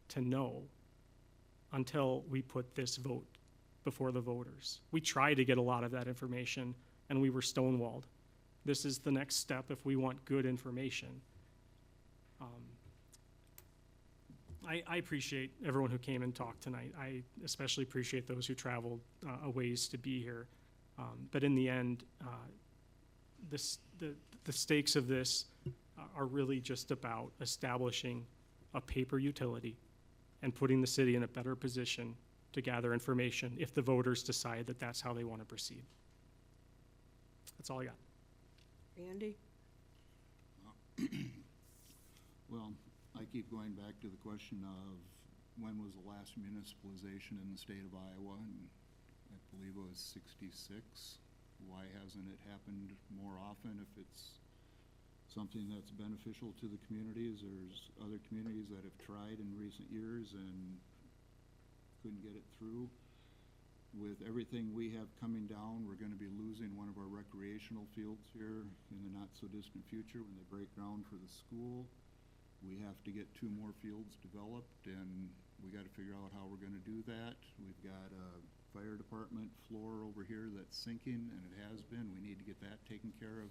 to know until we put this vote before the voters. We tried to get a lot of that information and we were stonewalled. This is the next step if we want good information. I appreciate everyone who came and talked tonight. I especially appreciate those who traveled a ways to be here. But in the end, the stakes of this are really just about establishing a paper utility and putting the city in a better position to gather information if the voters decide that that's how they want to proceed. That's all I got. Randy? Well, I keep going back to the question of when was the last municipalization in the state of Iowa, and I believe it was 66. Why hasn't it happened more often if it's something that's beneficial to the communities? There's other communities that have tried in recent years and couldn't get it through. With everything we have coming down, we're going to be losing one of our recreational fields here in the not-so-distant future when they break ground for the school. We have to get 2 more fields developed, and we got to figure out how we're going to do that. We've got a fire department floor over here that's sinking, and it has been. We need to get that taken care of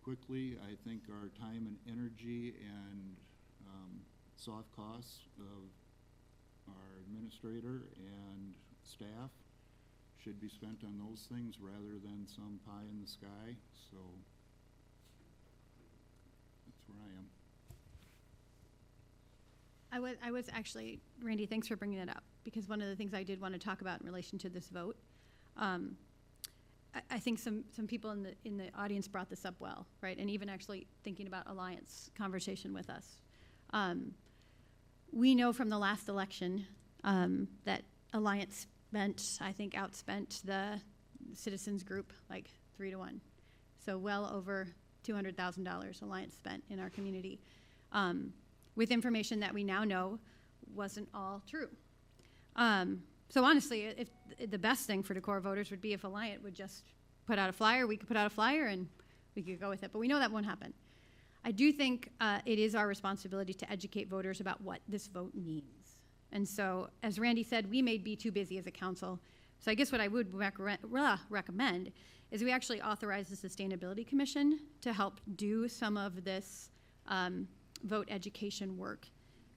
quickly. I think our time and energy and soft costs of our administrator and staff should be spent on those things rather than some pie in the sky. So that's where I am. I was actually, Randy, thanks for bringing that up, because one of the things I did want to talk about in relation to this vote, I think some people in the audience brought this up well, right? And even actually thinking about Alliant's conversation with us. We know from the last election that Alliance outspent the Citizens Group like 3-1. So well over $200,000 Alliance spent in our community with information that we now know wasn't all true. So honestly, if the best thing for Decorah voters would be if Alliant would just put out a flyer, we could put out a flyer and we could go with it, but we know that won't happen. I do think it is our responsibility to educate voters about what this vote means. And so, as Randy said, we may be too busy as a council. So I guess what I would recommend is we actually authorize the Sustainability Commission to help do some of this vote education work,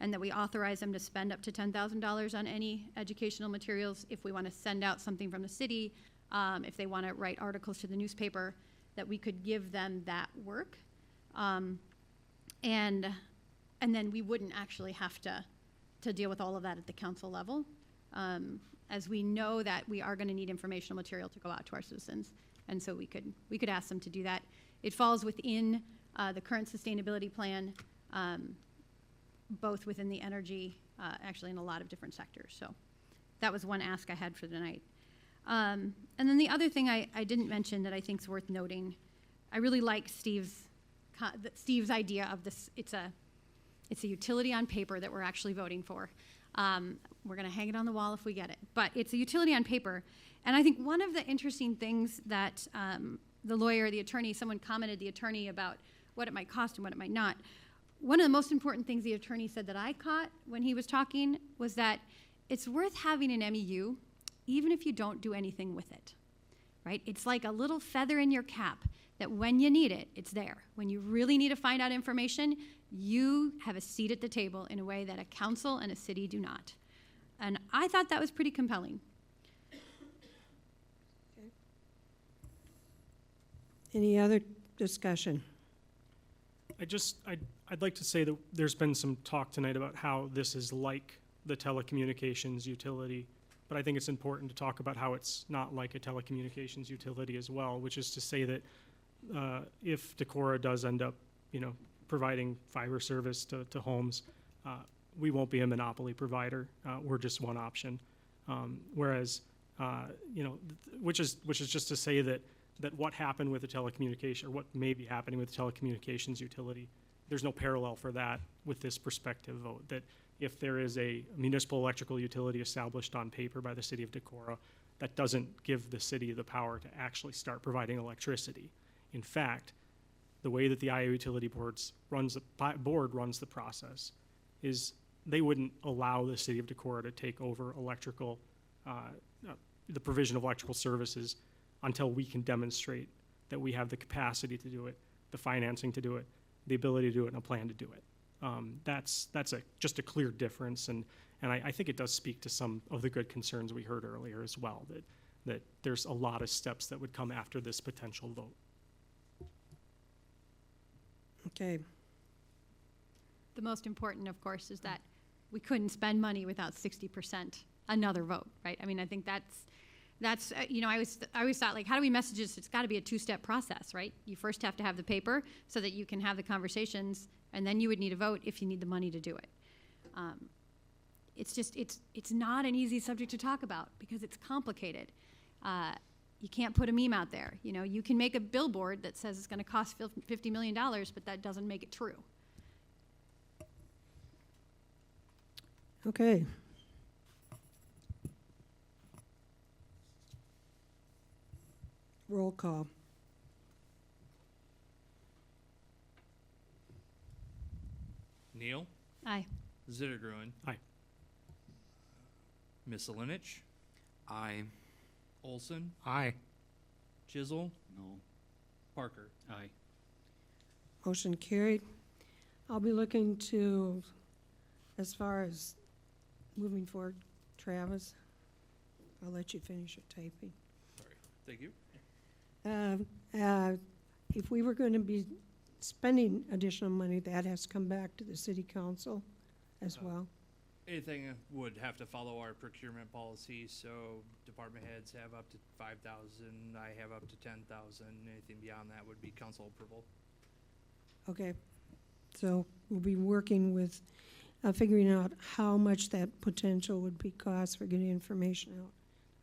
and that we authorize them to spend up to $10,000 on any educational materials if we want to send out something from the city, if they want to write articles to the newspaper, that we could give them that work. And then we wouldn't actually have to deal with all of that at the council level, as we know that we are going to need informational material to go out to our citizens, and so we could ask them to do that. It falls within the current sustainability plan, both within the energy, actually in a lot of different sectors. So that was one ask I had for tonight. And then the other thing I didn't mention that I think is worth noting, I really like Steve's idea of this. It's a utility on paper that we're actually voting for. We're going to hang it on the wall if we get it, but it's a utility on paper. And I think one of the interesting things that the lawyer, the attorney, someone commented the attorney about what it might cost and what it might not. One of the most important things the attorney said that I caught when he was talking was that it's worth having an MEU even if you don't do anything with it, right? It's like a little feather in your cap that when you need it, it's there. When you really need to find out information, you have a seat at the table in a way that a council and a city do not. And I thought that was pretty compelling. Okay. Any other discussion? I'd like to say that there's been some talk tonight about how this is like the telecommunications utility, but I think it's important to talk about how it's not like a telecommunications utility as well, which is to say that if Decorah does end up, providing fiber service to homes, we won't be a monopoly provider. We're just one option. Whereas, which is just to say that what happened with the telecommunication, or what may be happening with the telecommunications utility, there's no parallel for that with this prospective vote. That if there is a municipal electrical utility established on paper by the city of Decorah, that doesn't give the city the power to actually start providing electricity. In fact, the way that the Iowa Utility Board runs the process is they wouldn't allow the city of Decorah to take over the provision of electrical services until we can demonstrate that we have the capacity to do it, the financing to do it, the ability to do it, and a plan to do it. That's just a clear difference, and I think it does speak to some of the good concerns we heard earlier as well, that there's a lot of steps that would come after this potential vote. Okay. The most important, of course, is that we couldn't spend money without 60% another vote, right? I mean, I think that's I always thought, like, how do we message this? It's got to be a two-step process, right? You first have to have the paper so that you can have the conversations, and then you would need a vote if you need the money to do it. It's not an easy subject to talk about because it's complicated. You can't put a meme out there. You can make a billboard that says it's going to cost $50 million, but that doesn't make it true. Okay. Roll call. Neal? Aye. Zittergruen? Aye. Misselinich? Aye. Olson? Aye. Chisel? No. Parker? Aye. Motion carried. I'll be looking to, as far as moving forward, Travis, I'll let you finish your typing. Sorry. Thank you. If we were going to be spending additional money, that has to come back to the city council as well. Anything would have to follow our procurement policy, so department heads have up to 5,000, I have up to 10,000. Anything beyond that would be council approval. Okay. So we'll be working with, figuring out how much that potential would be cost for getting information out,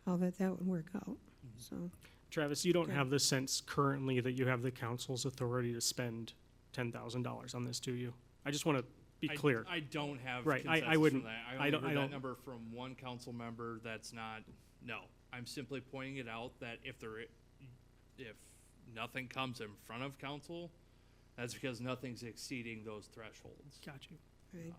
how that would work out, so. Travis, you don't Okay. have the sense currently that you have the council's authority to spend $10,000 on this, do you? I just want to be clear. I don't have Right, I consensus wouldn't- from that. I I only don't- I heard that don't- number from one council member that's not, no. I'm simply pointing it out that if nothing comes in front of council, that's because nothing's exceeding those thresholds. Got you. Right.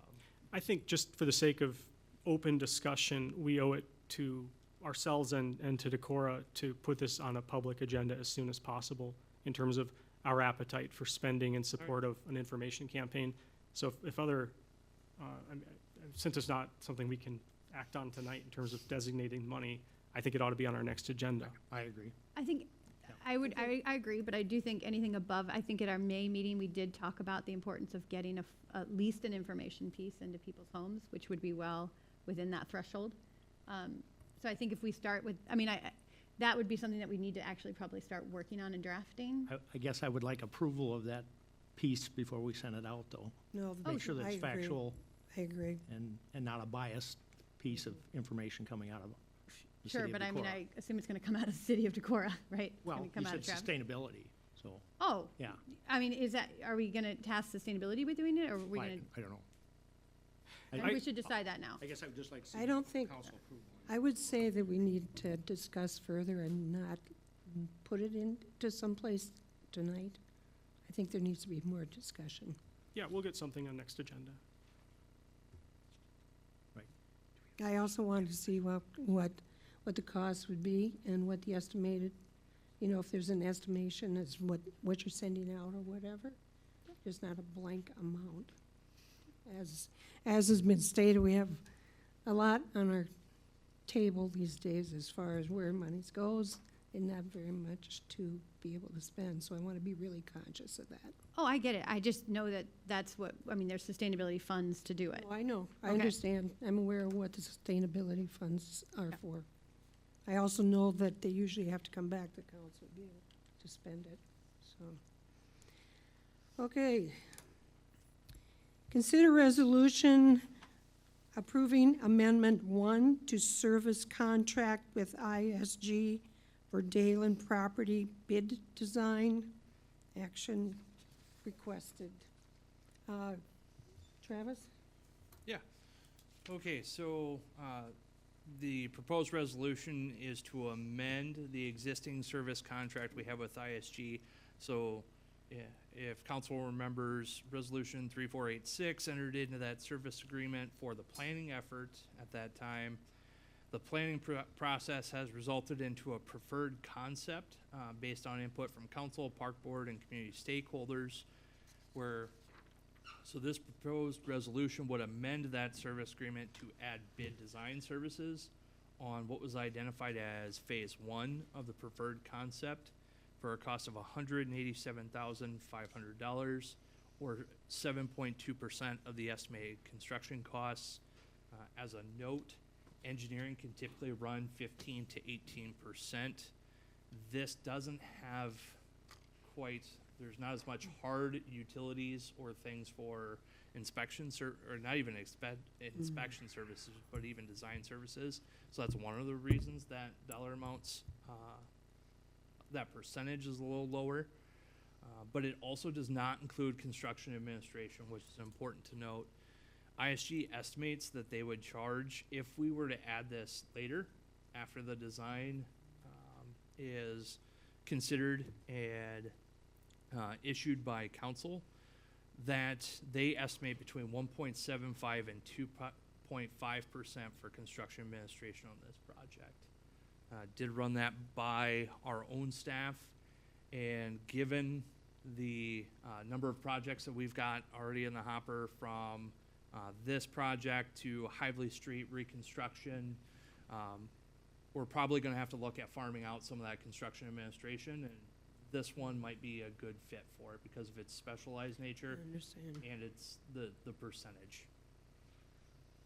I think just for the sake of open discussion, we owe it to ourselves and to Decorah to put this on a public agenda as soon as possible in terms of our appetite for spending in support of an information campaign. So if other, since it's not something we can act on tonight in terms of designating money, I think it ought to be on our next agenda. I agree. I think, I agree, but I do think anything above, I think at our May meeting, we did talk about the importance of getting at least an information piece into people's homes, which would be well within that threshold. So I think if we start with, that would be something that we need to actually probably start working on and drafting. I guess I would like approval of that piece before we send it out, though. No, Make sure that I it's agree. factual I agree. and not a biased piece of information coming out of the Sure, city of but Decorah. I assume it's gonna come out of the city of Decorah, right? It's Well, gonna come you out said of Travis. sustainability, so, Oh, yeah. are we gonna task sustainability with doing it, or are we I gonna, don't know. I think we should decide that now. I guess I would just like to see I don't think, council approval. I would say that we need to discuss further and not put it into someplace tonight. I think there needs to be more discussion. Yeah, we'll get something on next agenda. I also wanted to see what the cost would be and what the estimated, if there's an estimation as what you're sending out or whatever. Just not a blank amount. As has been stated, we have a lot on our table these days as far as where money goes and not very much to be able to spend. So I want to be really conscious of that. Oh, I get it. I just know that that's what, there's sustainability funds to do it. Oh, I know. I Okay. understand. I'm aware of what the sustainability funds are for. I also know that they usually have to come back to council to be able to spend it, so. Okay. Consider resolution approving Amendment 1 to service contract with ISG for Dalen property bid design. Action requested. Travis? Yeah. Okay, so the proposed resolution is to amend the existing service contract we have with ISG. So if council remembers, Resolution 3486 entered into that service agreement for the planning effort at that time. The planning process has resulted into a preferred concept based on input from council, park board, and community stakeholders, so this proposed resolution would amend that service agreement to add bid design services on what was identified as phase 1 of the preferred concept for a cost of $187,500 or 7.2% of the estimated construction costs. As a note, engineering can typically run 15 to 18%. This doesn't have there's not as much hard utilities or things for inspections or not even inspection services, but even design services. So that's one of the reasons that dollar amounts, that percentage is a little lower. But it also does not include construction administration, which is important to note. ISG estimates that they would charge, if we were to add this later, after the design is considered and issued by council, that they estimate between 1.75 and 2.5% for construction administration on this project. Did run that by our own staff, and given the number of projects that we've got already in the hopper, from this project to Hively Street reconstruction, we're probably going to have to look at farming out some of that construction administration, and this one might be a good fit for it because of its specialized nature I understand. and it's the percentage.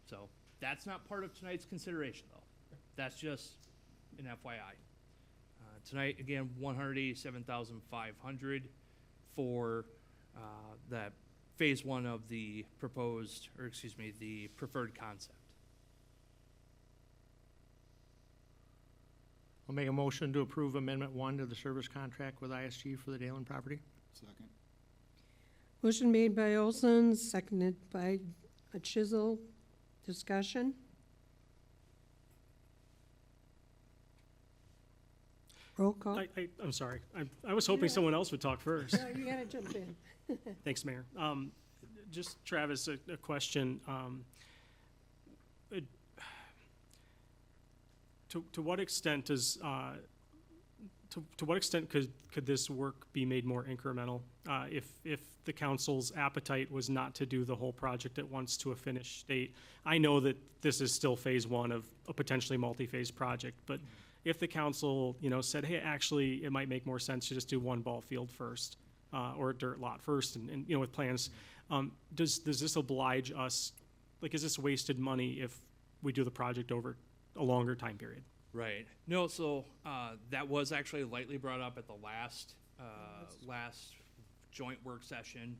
So that's not part of tonight's consideration, though. That's just an FYI. Tonight, again, $187,500 for that phase one of the proposed, or excuse me, the preferred concept. I'll make a motion to approve Amendment 1 to the service contract with ISG for the Dalen property. Second. Motion made by Olson, seconded by Chisel. Discussion? Roll call. I'm sorry. I was hoping someone else would talk first. No, you gotta jump in. Thanks, Mayor. Just Travis, a question. To what extent does to what extent could this work be made more incremental? If the council's appetite was not to do the whole project at once to a finished state, I know that this is still phase one of a potentially multi-phase project, but if the council, said, hey, actually, it might make more sense to just do one ball field first, or a dirt lot first, and with plans, does this oblige us? Like, is this wasted money if we do the project over a longer time period? Right. No, so that was actually lightly brought up at the last joint work session,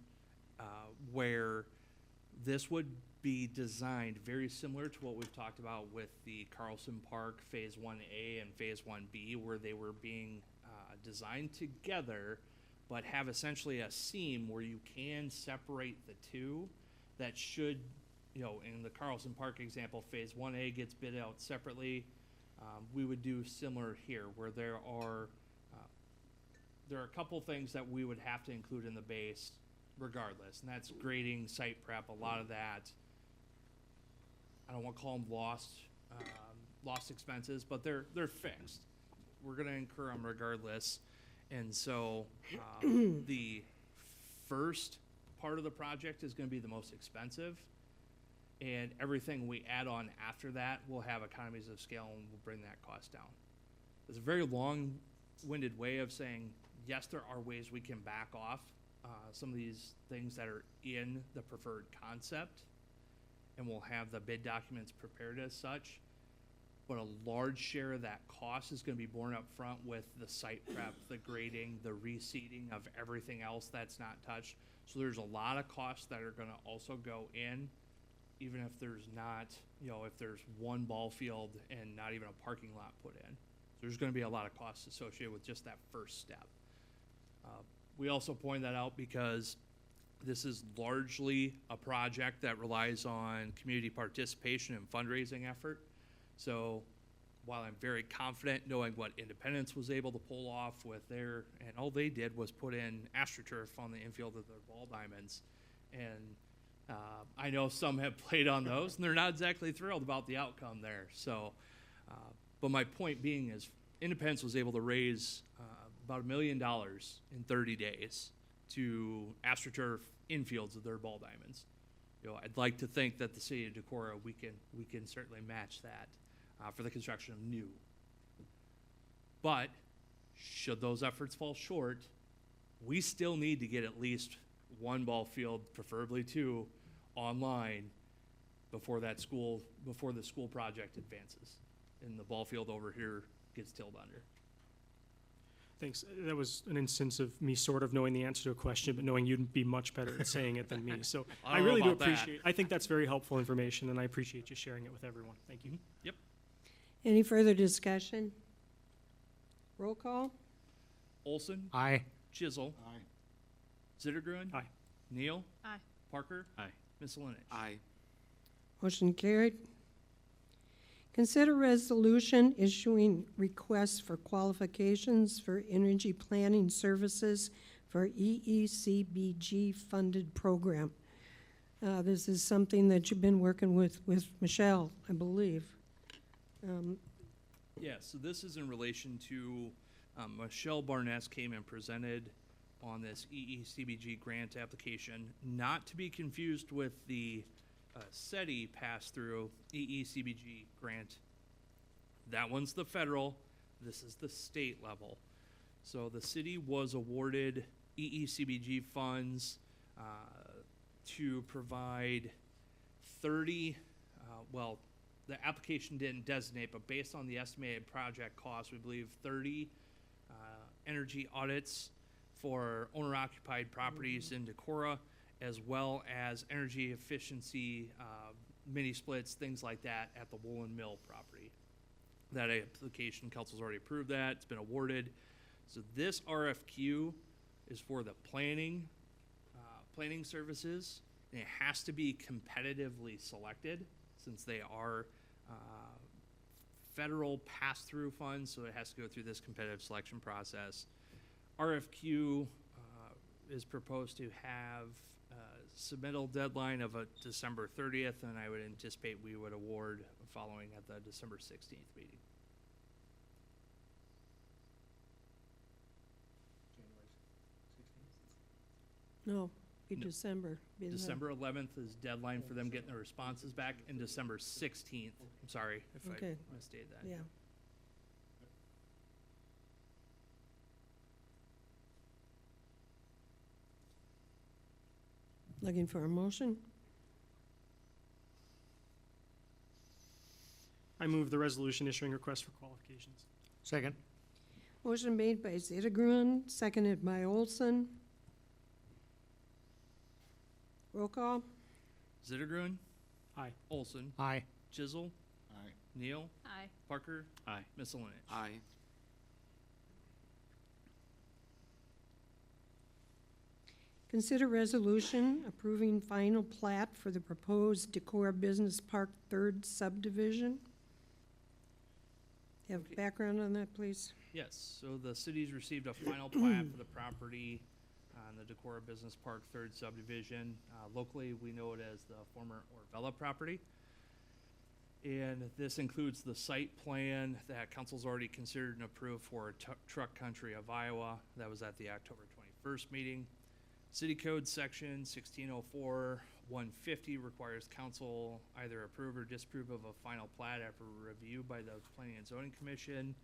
where this would be designed very similar to what we've talked about with the Carlson Park Phase 1A and Phase 1B, where they were being designed together, but have essentially a seam where you can separate the two. That should, in the Carlson Park example, Phase 1A gets bid out separately. We would do similar here, where there are a couple things that we would have to include in the base regardless, and that's grading, site prep, a lot of that. I don't want to call them lost expenses, but they're fixed. We're going to incur them regardless, and so the first part of the project is going to be the most expensive. And everything we add on after that will have economies of scale and will bring that cost down. It's a very long-winded way of saying, yes, there are ways we can back off some of these things that are in the preferred concept, and we'll have the bid documents prepared as such. But a large share of that cost is going to be borne up front with the site prep, the grading, the reseeding of everything else that's not touched. So there's a lot of costs that are going to also go in, even if there's not, if there's one ball field and not even a parking lot put in. So there's going to be a lot of costs associated with just that first step. We also point that out because this is largely a project that relies on community participation and fundraising effort. So while I'm very confident knowing what Independence was able to pull off with and all they did was put in AstroTurf on the infield of their ball diamonds. And I know some have played on those, and they're not exactly thrilled about the outcome there. So, but my point being is Independence was able to raise about $1 million in 30 days to AstroTurf infields of their ball diamonds. I'd like to think that the city of Decorah, we can certainly match that for the construction of new. But should those efforts fall short, we still need to get at least one ball field, preferably two, online before the school project advances and the ball field over here gets tilled under. Thanks. That was an instance of me sort of knowing the answer to a question, but knowing you'd be much better at saying it than me. So I really do appreciate. I think that's very helpful information, and I appreciate you sharing it with everyone. Thank you. Yep. Any further discussion? Roll call. Olson. Aye. Chisel. Aye. Zittergruen. Aye. Neal. Aye. Parker. Aye. Miscellaneous. Aye. Motion carried. Consider resolution issuing requests for qualifications for energy planning services for EECBG funded program. This is something that you've been working with Michelle, I believe. Yeah, so this is in relation to Michelle Barnes came and presented on this EECBG grant application, not to be confused with the SETI pass-through EECBG grant. That one's the federal, this is the state level. So the city was awarded EECBG funds to provide 30, the application didn't designate, but based on the estimated project cost, we believe 30 energy audits for owner-occupied properties in Decorah as well as energy efficiency, mini splits, things like that at the Woolen Mill property. That application, council's already approved that, it's been awarded. So this RFQ is for the planning services, and it has to be competitively selected since they are federal pass-through funds, so it has to go through this competitive selection process. RFQ is proposed to have a submittal deadline of December 30th, and I would anticipate we would award following at the December 16th meeting. No, be December. Be the- December 11th is deadline for them getting their responses back, and December 16th, I'm sorry if Okay. I misstated that. Yeah. Looking for a motion? I move the resolution issuing request for qualifications. Second. Motion made by Zedergrun, seconded by Olson. Roll call? Zittergrun, Aye. Olson, Aye. Chisel, Aye. Neal, Aye. Parker, Aye. Miscellaneous. Aye. Consider resolution approving final plat for the proposed Decorah Business Park Third Subdivision. You have background on that, please? Yes, so the city's received a final plat for the property on the Decorah Business Park Third Subdivision. Locally, we know it as the former Orvella property. And this includes the site plan that council's already considered and approved for Truck Country of Iowa. That was at the October 21st meeting. City Code Section 1604-150 requires council either approve or disapprove of a final plat after review by the Planning and Zoning Commission.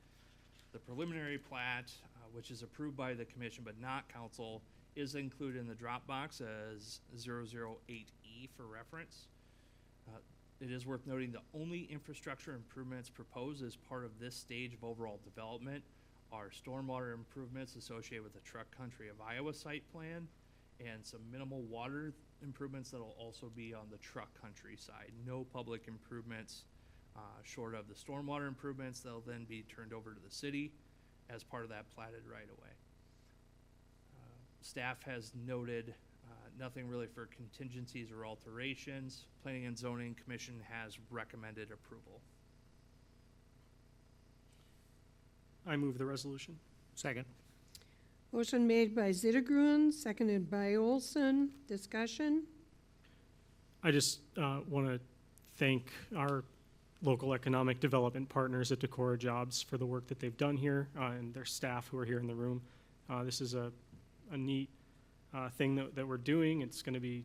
The preliminary plat, which is approved by the commission but not council, is included in the Dropbox as 008E for reference. It is worth noting the only infrastructure improvements proposed as part of this stage of overall development are stormwater improvements associated with the Truck Country of Iowa site plan and some minimal water improvements that'll also be on the Truck Country side. No public improvements short of the stormwater improvements. They'll then be turned over to the city as part of that platted right-of-way. Staff has noted nothing really for contingencies or alterations. Planning and Zoning Commission has recommended approval. I move the resolution. Second. Motion made by Zedergrun, seconded by Olson. Discussion? I just want to thank our local economic development partners at Decorah Jobs for the work that they've done here and their staff who are here in the room. This is a neat thing that we're doing. It's going to be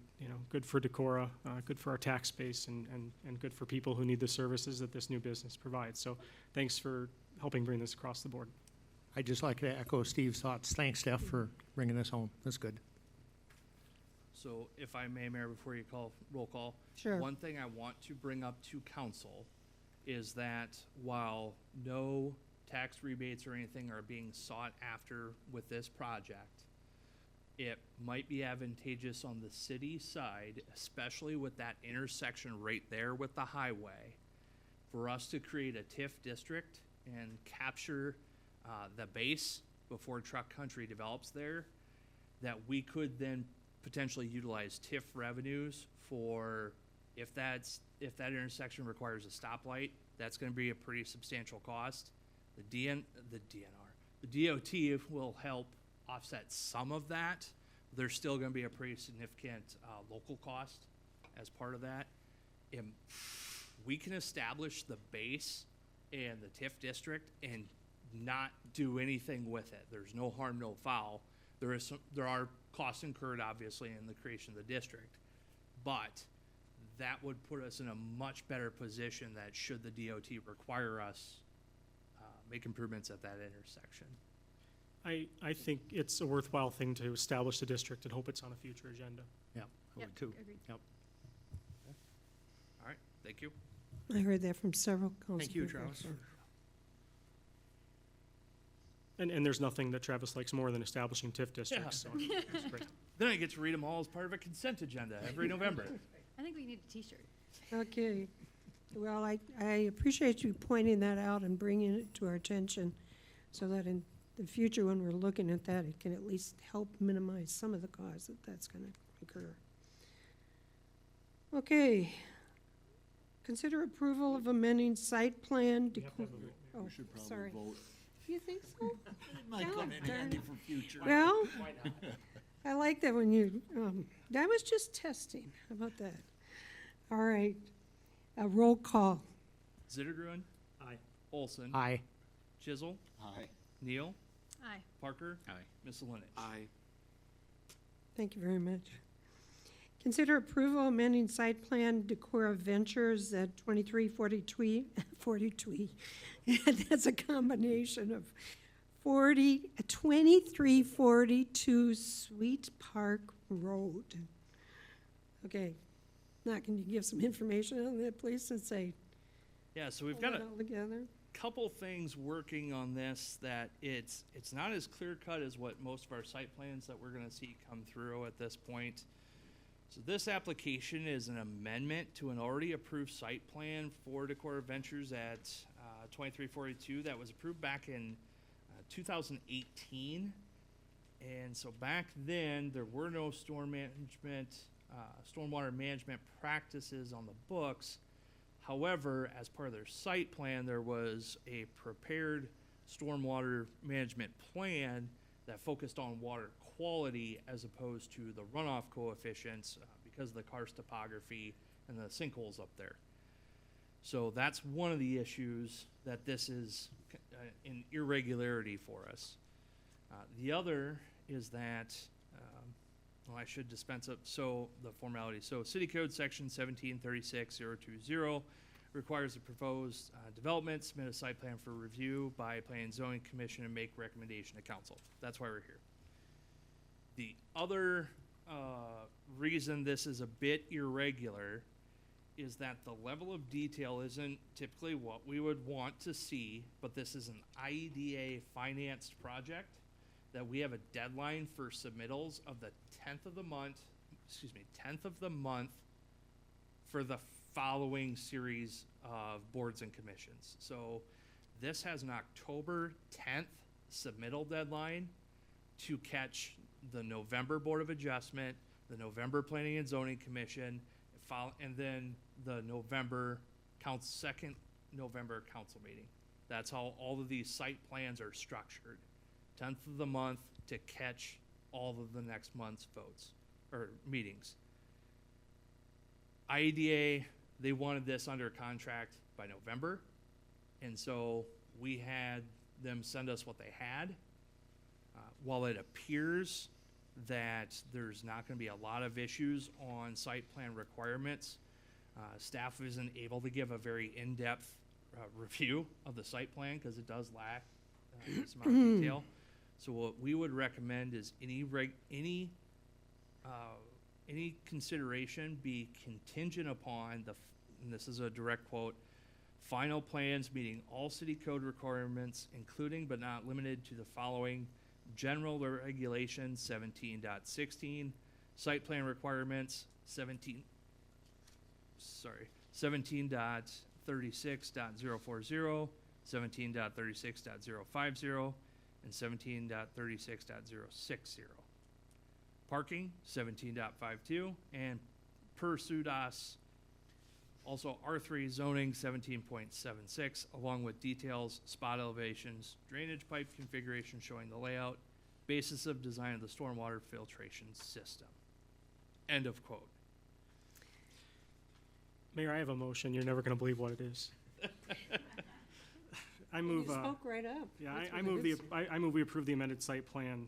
good for Decorah, good for our tax base, and good for people who need the services that this new business provides. So thanks for helping bring this across the board. I'd just like to echo Steve's thoughts. Thanks, Steph, for bringing this home. That's good. So if I may, Mayor, before you call roll call. Sure. One thing I want to bring up to council is that while no tax rebates or anything are being sought after with this project, it might be advantageous on the city side, especially with that intersection right there with the highway, for us to create a TIF district and capture the base before Truck Country develops there, that we could then potentially utilize TIF revenues for, if that intersection requires a stoplight, that's gonna be a pretty substantial cost. The DOT will help offset some of that. There's still gonna be a pretty significant local cost as part of that. We can establish the base and the TIF district and not do anything with it. There's no harm, no foul. There are costs incurred, obviously, in the creation of the district, but that would put us in a much better position that should the DOT require us make improvements at that intersection. I think it's a worthwhile thing to establish the district and hope it's on a future agenda. Yeah, I would too. Agreed. Yep. All right, thank you. I heard that from several council Thank you, members. Travis. And there's nothing that Travis likes more than establishing TIF districts, so it's great. Then I get to read them all as part of a consent agenda every November. I think we need a T-shirt. Okay. Well, I appreciate you pointing that out and bringing it to our attention so that in the future when we're looking at that, it can at least help minimize some of the costs that's going to occur. Okay. Consider approval of amending site plan. You have to have a vote. Oh, We should probably sorry. vote. You think so? It might come in darn handy it. for future. Well, I like that when you, that was just testing. How about that? All right. A roll call. Zittergruen, Aye. Olson, Aye. Chisel, Aye. Neal, Aye. Parker, Aye. Miscellaneous. Aye. Thank you very much. Consider approval amending site plan Decorah Ventures at 2342. That's a combination of 2342 Sweet Park Road. Okay. Now, can you give some information on that, please, and say, Yeah, so we've pull got that a all together? couple things working on this that it's not as clear cut as what most of our site plans that we're going to see come through at this point. So this application is an amendment to an already approved site plan for Decorah Ventures at 2342 that was approved back in 2018. And so back then, there were no stormwater management practices on the books. However, as part of their site plan, there was a prepared stormwater management plan that focused on water quality as opposed to the runoff coefficients because of the karst topography and the sinkholes up there. So that's one of the issues that this is an irregularity for us. The other is that, well, I should dispense up, so the formality. So City Code Section 1736020 requires the proposed development submit a site plan for review by Planning and Zoning Commission and make recommendation to council. That's why we're here. The other reason this is a bit irregular is that the level of detail isn't typically what we would want to see, but this is an IEDA financed project that we have a deadline for submittals of the 10th of the month for the following series of boards and commissions. So this has an October 10th submittal deadline to catch the November Board of Adjustment, the November Planning and Zoning Commission, and then the second November council meeting. That's how all of these site plans are structured. 10th of the month to catch all of the next month's votes or meetings. IEDA, they wanted this under contract by November, and so we had them send us what they had. While it appears that there's not going to be a lot of issues on site plan requirements, staff isn't able to give a very in-depth review of the site plan because it does lack this amount of detail. So what we would recommend is any consideration be contingent upon and this is a direct quote, final plans meeting all city code requirements, including but not limited to the following: general regulations 17.16, site plan requirements 17.36.040, and 17.36.060. Parking 17.52, and per SUDAS also R3 zoning 17.76, along with details, spot elevations, drainage pipe configuration showing the layout, basis of design of the stormwater filtration system. End of quote. Mayor, I have a motion. You're never going to believe what it is. I move. You spoke right up. Yeah, That's I what move it is. I move we approve the amended site plan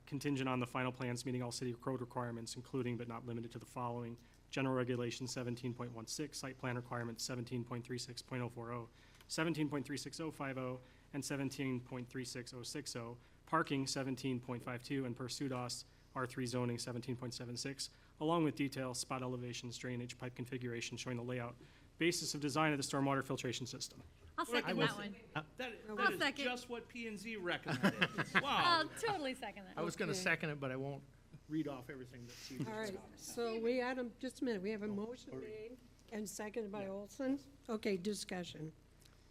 contingent on the final plans meeting all city code requirements, including but not limited to the following: general regulations 17.16, site plan requirements 17.36.040, 17.36050, and 17.36060, parking 17.52, and per SUDAS R3 zoning 17.76, along with details, spot elevations, drainage, pipe configuration showing the layout, basis of design of the stormwater filtration system. I'll second that one. That I'll is second. just what P and Z recommended. Wow. I'll totally second that. I was gonna Okay. second it, but I won't read off everything that Cedar All right, said. so we had just a minute, we have a motion made and seconded by Olson. Okay, discussion.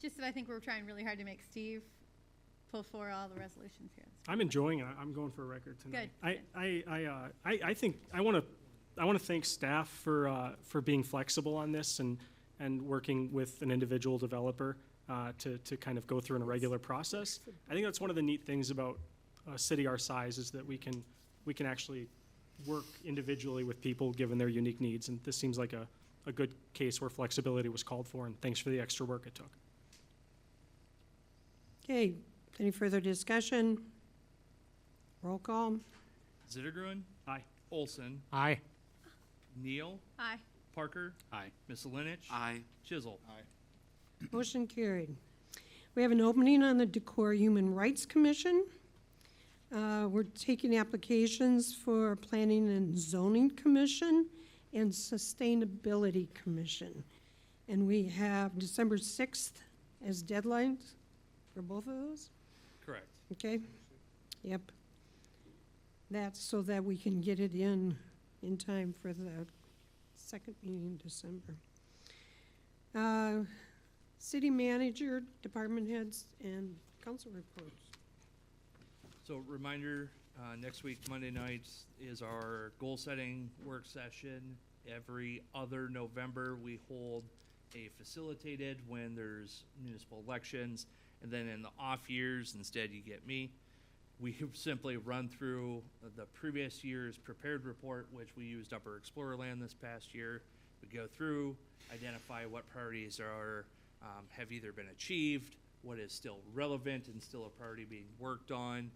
Just that I think we're trying really hard to make Steve pull for all the resolutions here. I'm enjoying it. I'm going for a record tonight. Good, I think I want to thank staff for being flexible on this and working with an individual developer to kind of go through in a regular process. I think that's one of the neat things about a city our size is that we can actually work individually with people given their unique needs. And this seems like a good case where flexibility was called for. And thanks for the extra work it took. Okay, any further discussion? Roll call. Zittergruen? Aye. Olson? Aye. Neal? Aye. Parker? Aye. Miscelinich? Aye. Chisel? Motion carried. We have an opening on the Decorah Human Rights Commission. We're taking applications for Planning and Zoning Commission and Sustainability Commission. And we have December 6th as deadlines for both of those, Correct. okay? Yep. That's so that we can get it in time for the second meeting in December. City manager, department heads, and council reports. So reminder, next week, Monday nights, is our goal-setting work session. Every other November, we hold a facilitated when there's municipal elections. And then in the off years, instead you get me. We simply run through the previous year's prepared report, which we used Upper Explorer Land this past year. We go through, identify what priorities are have either been achieved, what is still relevant and still a priority being worked on.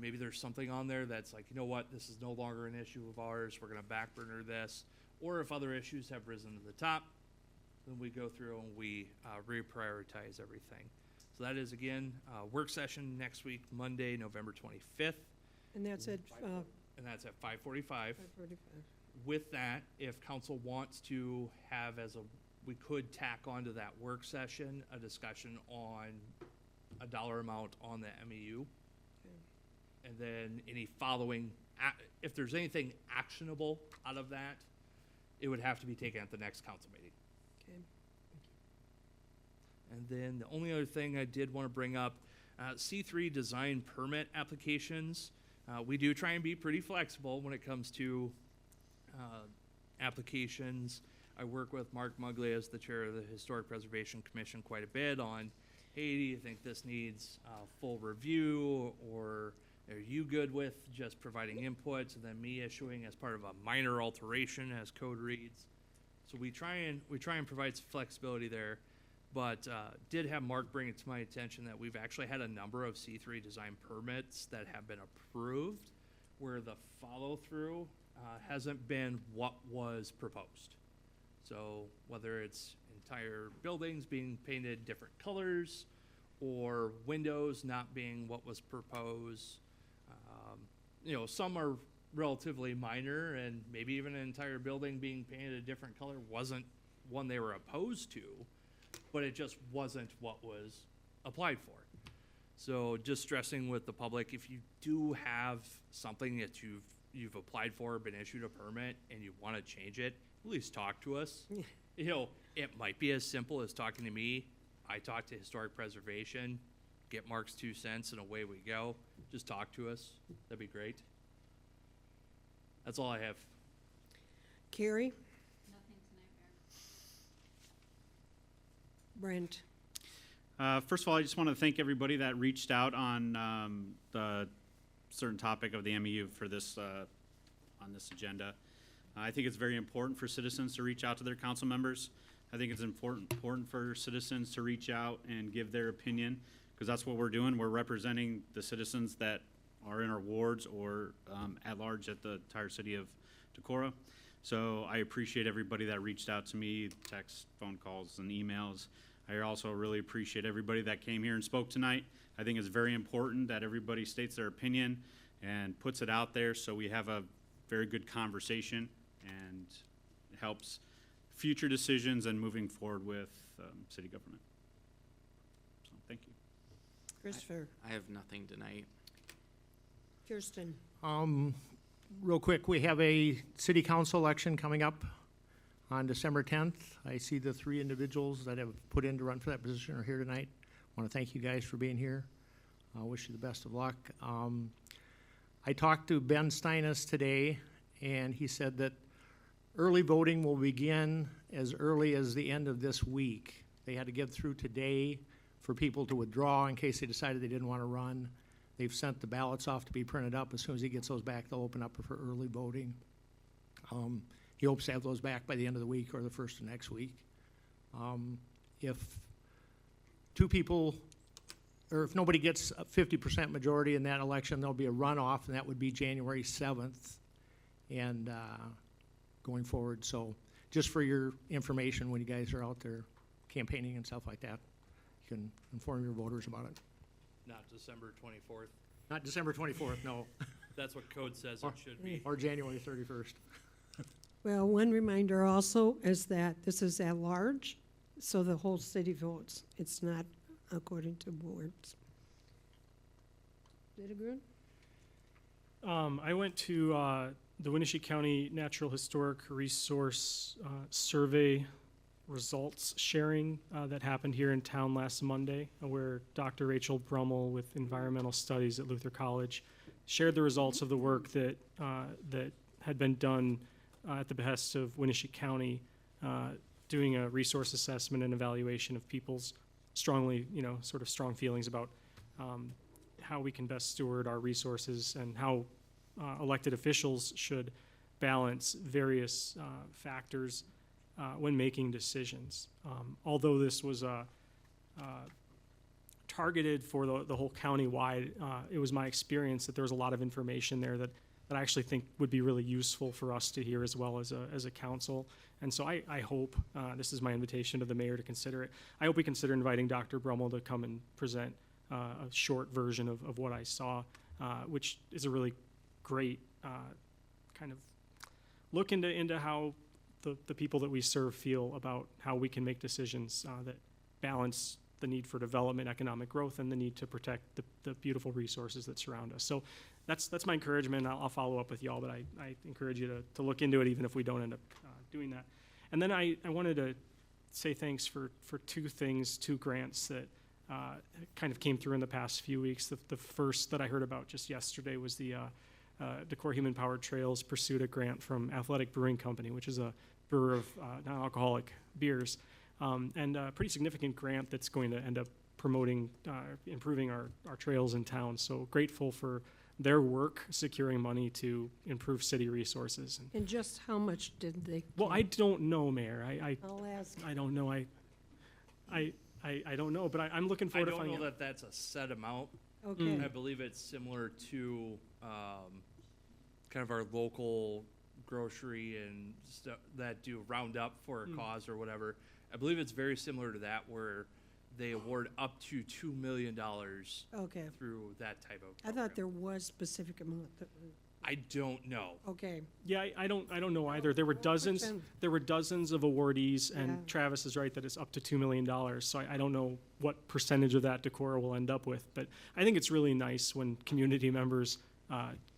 Maybe there's something on there that's like, you know what, this is no longer an issue of ours, we're gonna back burner this. Or if other issues have risen to the top, then we go through and we reprioritize everything. So that is, again, work session next week, Monday, November 25th, And that's at and that's at 5:45. 5:45. With that, if council wants to have we could tack onto that work session, a discussion on a dollar amount on the MEU. And then any following, if there's anything actionable out of that, it would have to be taken at the next council meeting. Okay. And then the only other thing I did want to bring up, C3 design permit applications. We do try and be pretty flexible when it comes to applications. I work with Mark Mugley as the chair of the Historic Preservation Commission quite a bit on, hey, do you think this needs full review, or are you good with just providing inputs and then me issuing as part of a minor alteration as code reads? So we try and provide some flexibility there, but did have Mark bring it to my attention that we've actually had a number of C3 design permits that have been approved where the follow-through hasn't been what was proposed. So whether it's entire buildings being painted different colors or windows not being what was proposed, some are relatively minor, and maybe even an entire building being painted a different color wasn't one they were opposed to, but it just wasn't what was applied for. So just stressing with the public, if you do have something that you've applied for, been issued a permit, and you want to change it, at least talk to us. It might be as simple as talking to me. I talk to Historic Preservation, get Mark's 2 cents, and away we go. Just talk to us. That'd be great. That's all I have. Carrie? Nothing tonight, Brent? First of all, I just want to thank everybody that reached out on the certain topic of the MEU for this on this agenda. I think it's very important for citizens to reach out to their council members. I think it's important for citizens to reach out and give their opinion, because that's what we're doing. We're representing the citizens that are in our wards or at large at the entire city of Decorah. So I appreciate everybody that reached out to me, texts, phone calls, and emails. I also really appreciate everybody that came here and spoke tonight. I think it's very important that everybody states their opinion and puts it out there so we have a very good conversation and helps future decisions and moving forward with city government. Christopher, I have nothing tonight. Kirsten, Real quick, we have a city council election coming up on December 10th. I see the 3 individuals that have put in to run for that position are here tonight. I want to thank you guys for being here. I wish you the best of luck. I talked to Ben Steinis today, and he said that early voting will begin as early as the end of this week. They had to get through today for people to withdraw in case they decided they didn't want to run. They've sent the ballots off to be printed up. As soon as he gets those back, they'll open up for early voting. He hopes to have those back by the end of the week or the first of next week. If 2 people, or if nobody gets a 50% majority in that election, there'll be a runoff, and that would be January 7th and going forward. So just for your information, when you guys are out there campaigning and stuff like that, you can inform your voters about it. Not December 24th. Not December 24th, no. That's what code says it should be. Or January 31st. well, one reminder also is that this is at large, so the whole city votes. It's not according to boards. Littlegreen? I went to the Winnebago County Natural Historic Resource Survey results sharing that happened here in town last Monday, where Dr. Rachel Brummel with Environmental Studies at Luther College shared the results of the work that that had been done at the behest of Winnebago County, doing a resource assessment and evaluation of people's strongly, sort of strong feelings about how we can best steward our resources and how elected officials should balance various factors when making decisions. Although this was targeted for the whole county-wide, it was my experience that there was a lot of information there that I actually think would be really useful for us to hear as well as a council. And so I hope, this is my invitation to the mayor to consider it, I hope we consider inviting Dr. Brummel to come and present a short version of what I saw, which is a really great kind of look into how the people that we serve feel about how we can make decisions that balance the need for development, economic growth, and the need to protect the beautiful resources that surround us. So that's my encouragement. I'll follow up with y'all, but I encourage you to look into it, even if we don't end up doing that. And then I wanted to say thanks for 2 things, 2 grants that kind of came through in the past few weeks. The first that I heard about just yesterday was the Decorah Human Powered Trails pursued a grant from Athletic Brewing Company, which is a brewer of non-alcoholic beers, and a pretty significant grant that's going to end up promoting, improving our trails in town. So grateful for their work securing money to improve city resources. And just how much did they? Well, I don't know, Mayor. I'll ask. I don't know. I don't know, but I'm looking forward to finding out. I don't know that that's a set amount. Okay. I believe it's similar to kind of our local grocery and stuff that do roundup for a cause or whatever. I believe it's very similar to that, where they award up to $2 million Okay. through that type of I program. thought there was specific amount that were, I don't know. okay. Yeah, I don't know either. There were dozens of awardees, and Yeah. Travis is right that it's up to $2 million. So I don't know what percentage of that Decorah will end up with, but I think it's really nice when community members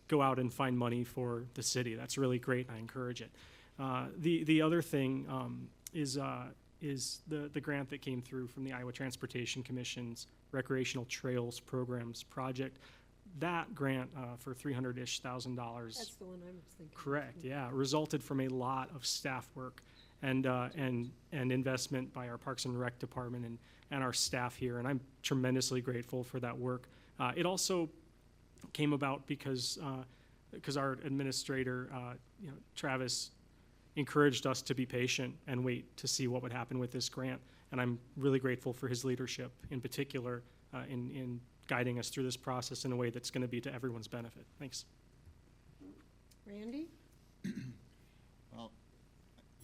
go out and find money for the city. That's really great, and I encourage it. The other thing is the grant that came through from the Iowa Transportation Commission's Recreational Trails Programs Project. That grant for $300,000-ish. That's the one I was thinking. Correct, yeah, resulted from a lot of staff work and investment by our Parks and Rec department and our staff here, and I'm tremendously grateful for that work. It also came about because our administrator, Travis, encouraged us to be patient and wait to see what would happen with this grant, and I'm really grateful for his leadership, in particular, in guiding us through this process in a way that's going to be to everyone's benefit. Thanks. Randy? Well,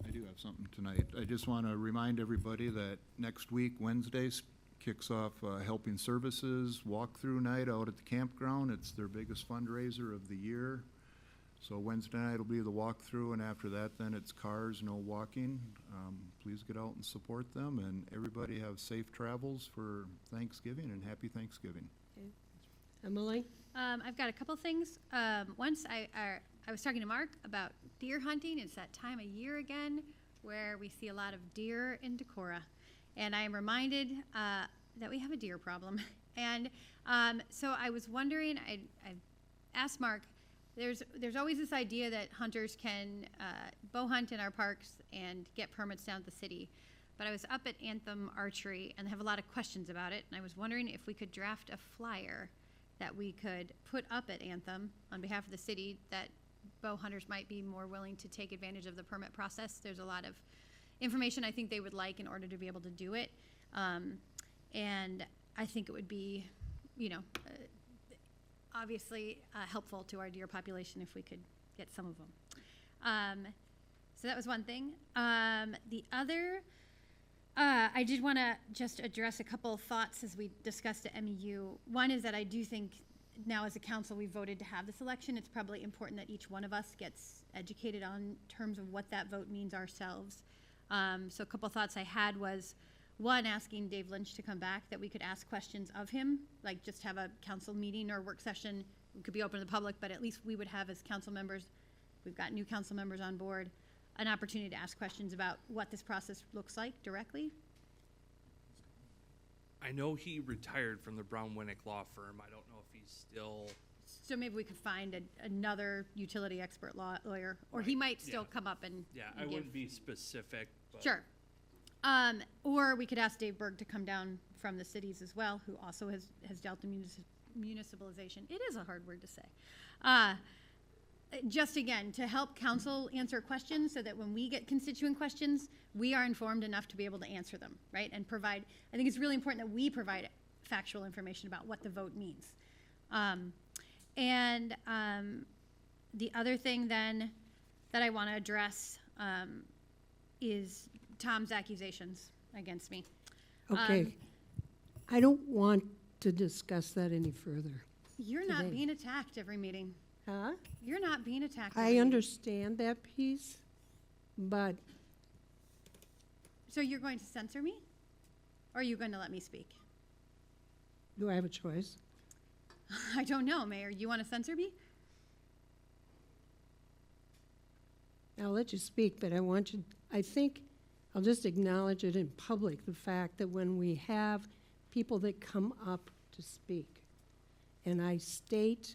I do have something tonight. I just want to remind everybody that next week, Wednesday, kicks off Helping Services walkthrough night out at the campground. It's their biggest fundraiser of the year. So Wednesday night will be the walkthrough, and after that, then it's cars, no walking. Please get out and support them, and everybody have safe travels for Thanksgiving, and happy Thanksgiving. Emily? I've got a couple things. Once I was talking to Mark about deer hunting. It's that time of year again where we see a lot of deer in Decorah. And I am reminded that we have a deer problem. And so I was wondering, I asked Mark, there's always this idea that hunters can bow hunt in our parks and get permits down at the city. But I was up at Anthem Archery and have a lot of questions about it. And I was wondering if we could draft a flyer that we could put up at Anthem on behalf of the city that bow hunters might be more willing to take advantage of the permit process. There's a lot of information I think they would like in order to be able to do it. And I think it would be, obviously helpful to our deer population if we could get some of them. So that was one thing. The other, I did want to just address a couple of thoughts as we discussed at MEU. One is that I do think now as a council we voted to have this election. It's probably important that each one of us gets educated on terms of what that vote means ourselves. So a couple of thoughts I had was, one, asking Dave Lynch to come back, that we could ask questions of him, like just have a council meeting or work session. It could be open to the public, but at least we would have as council members, we've got new council members on board, an opportunity to ask questions about what this process looks like directly. I know he retired from the Brown Winnick law firm. I don't know if he's still. So maybe we could find another utility expert lawyer, or he might still come up and Yeah, I wouldn't be specific. But Sure. Or we could ask Dave Berg to come down from the cities as well, who also has dealt in municipalization. It is a hard word to say. Just again, to help council answer questions so that when we get constituent questions, we are informed enough to be able to answer them, right? And provide, I think it's really important that we provide factual information about what the vote means. The other thing then that I want to address is Tom's accusations against me. Okay. I don't want to discuss that any further. You're today. not being attacked every meeting. Huh? You're not being attacked. I understand that piece, but So you're going to censor me? Or are you going to let me speak? do I have a choice? I don't know, Mayor. You want to censor me? I'll let you speak, but I think I'll just acknowledge it in public, the fact that when we have people that come up to speak, and I state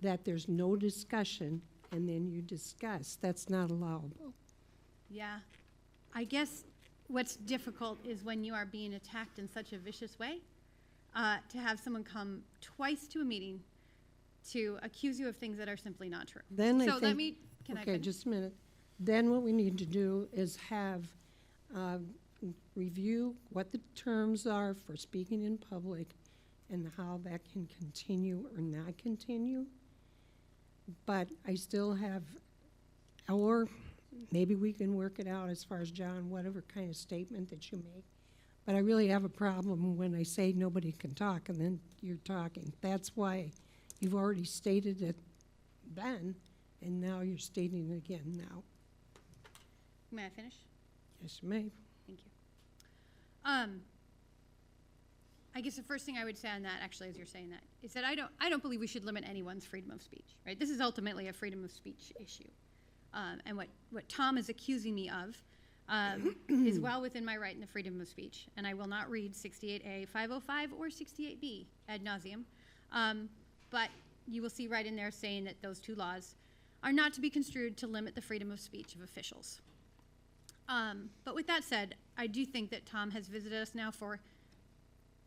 that there's no discussion, and then you discuss, that's not allowable. Yeah. I guess what's difficult is when you are being attacked in such a vicious way, to have someone come twice to a meeting to accuse you of things that are simply not true. Then So let me, can I okay, finish? just a minute. Then what we need to do is have, review what the terms are for speaking in public and how that can continue or not continue. But I still have, or maybe we can work it out as far as John, whatever kind of statement that you make. But I really have a problem when I say nobody can talk and then you're talking. That's why you've already stated it then, and now you're stating it again now. May I finish? Yes, you may. Thank you. I guess the first thing I would say on that, actually, as you're saying that, is that I don't believe we should limit anyone's freedom of speech, right? This is ultimately a freedom of speech issue. And what Tom is accusing me of is well within my right in the freedom of speech. And I will not read 68A 505 or 68B ad nauseum. But you will see right in there saying that those two laws are not to be construed to limit the freedom of speech of officials. But with that said, I do think that Tom has visited us now for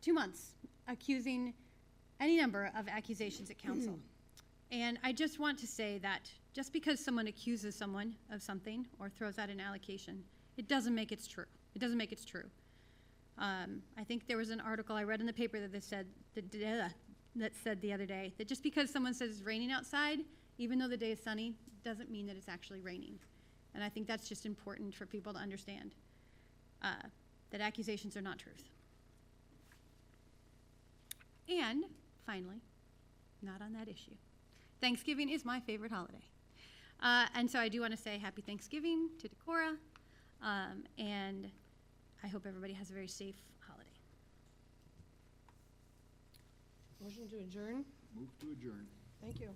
2 months, accusing any number of accusations at council. And I just want to say that just because someone accuses someone of something or throws out an allocation, it doesn't make it true. It doesn't make it true. I think there was an article I read in the paper that said the other day that just because someone says it's raining outside, even though the day is sunny, doesn't mean that it's actually raining. And I think that's just important for people to understand, that accusations are not truth. And finally, not on that issue, Thanksgiving is my favorite holiday. And so I do want to say happy Thanksgiving to Decorah, and I hope everybody has a very safe holiday. Motion to adjourn? Move to adjourn. Thank you.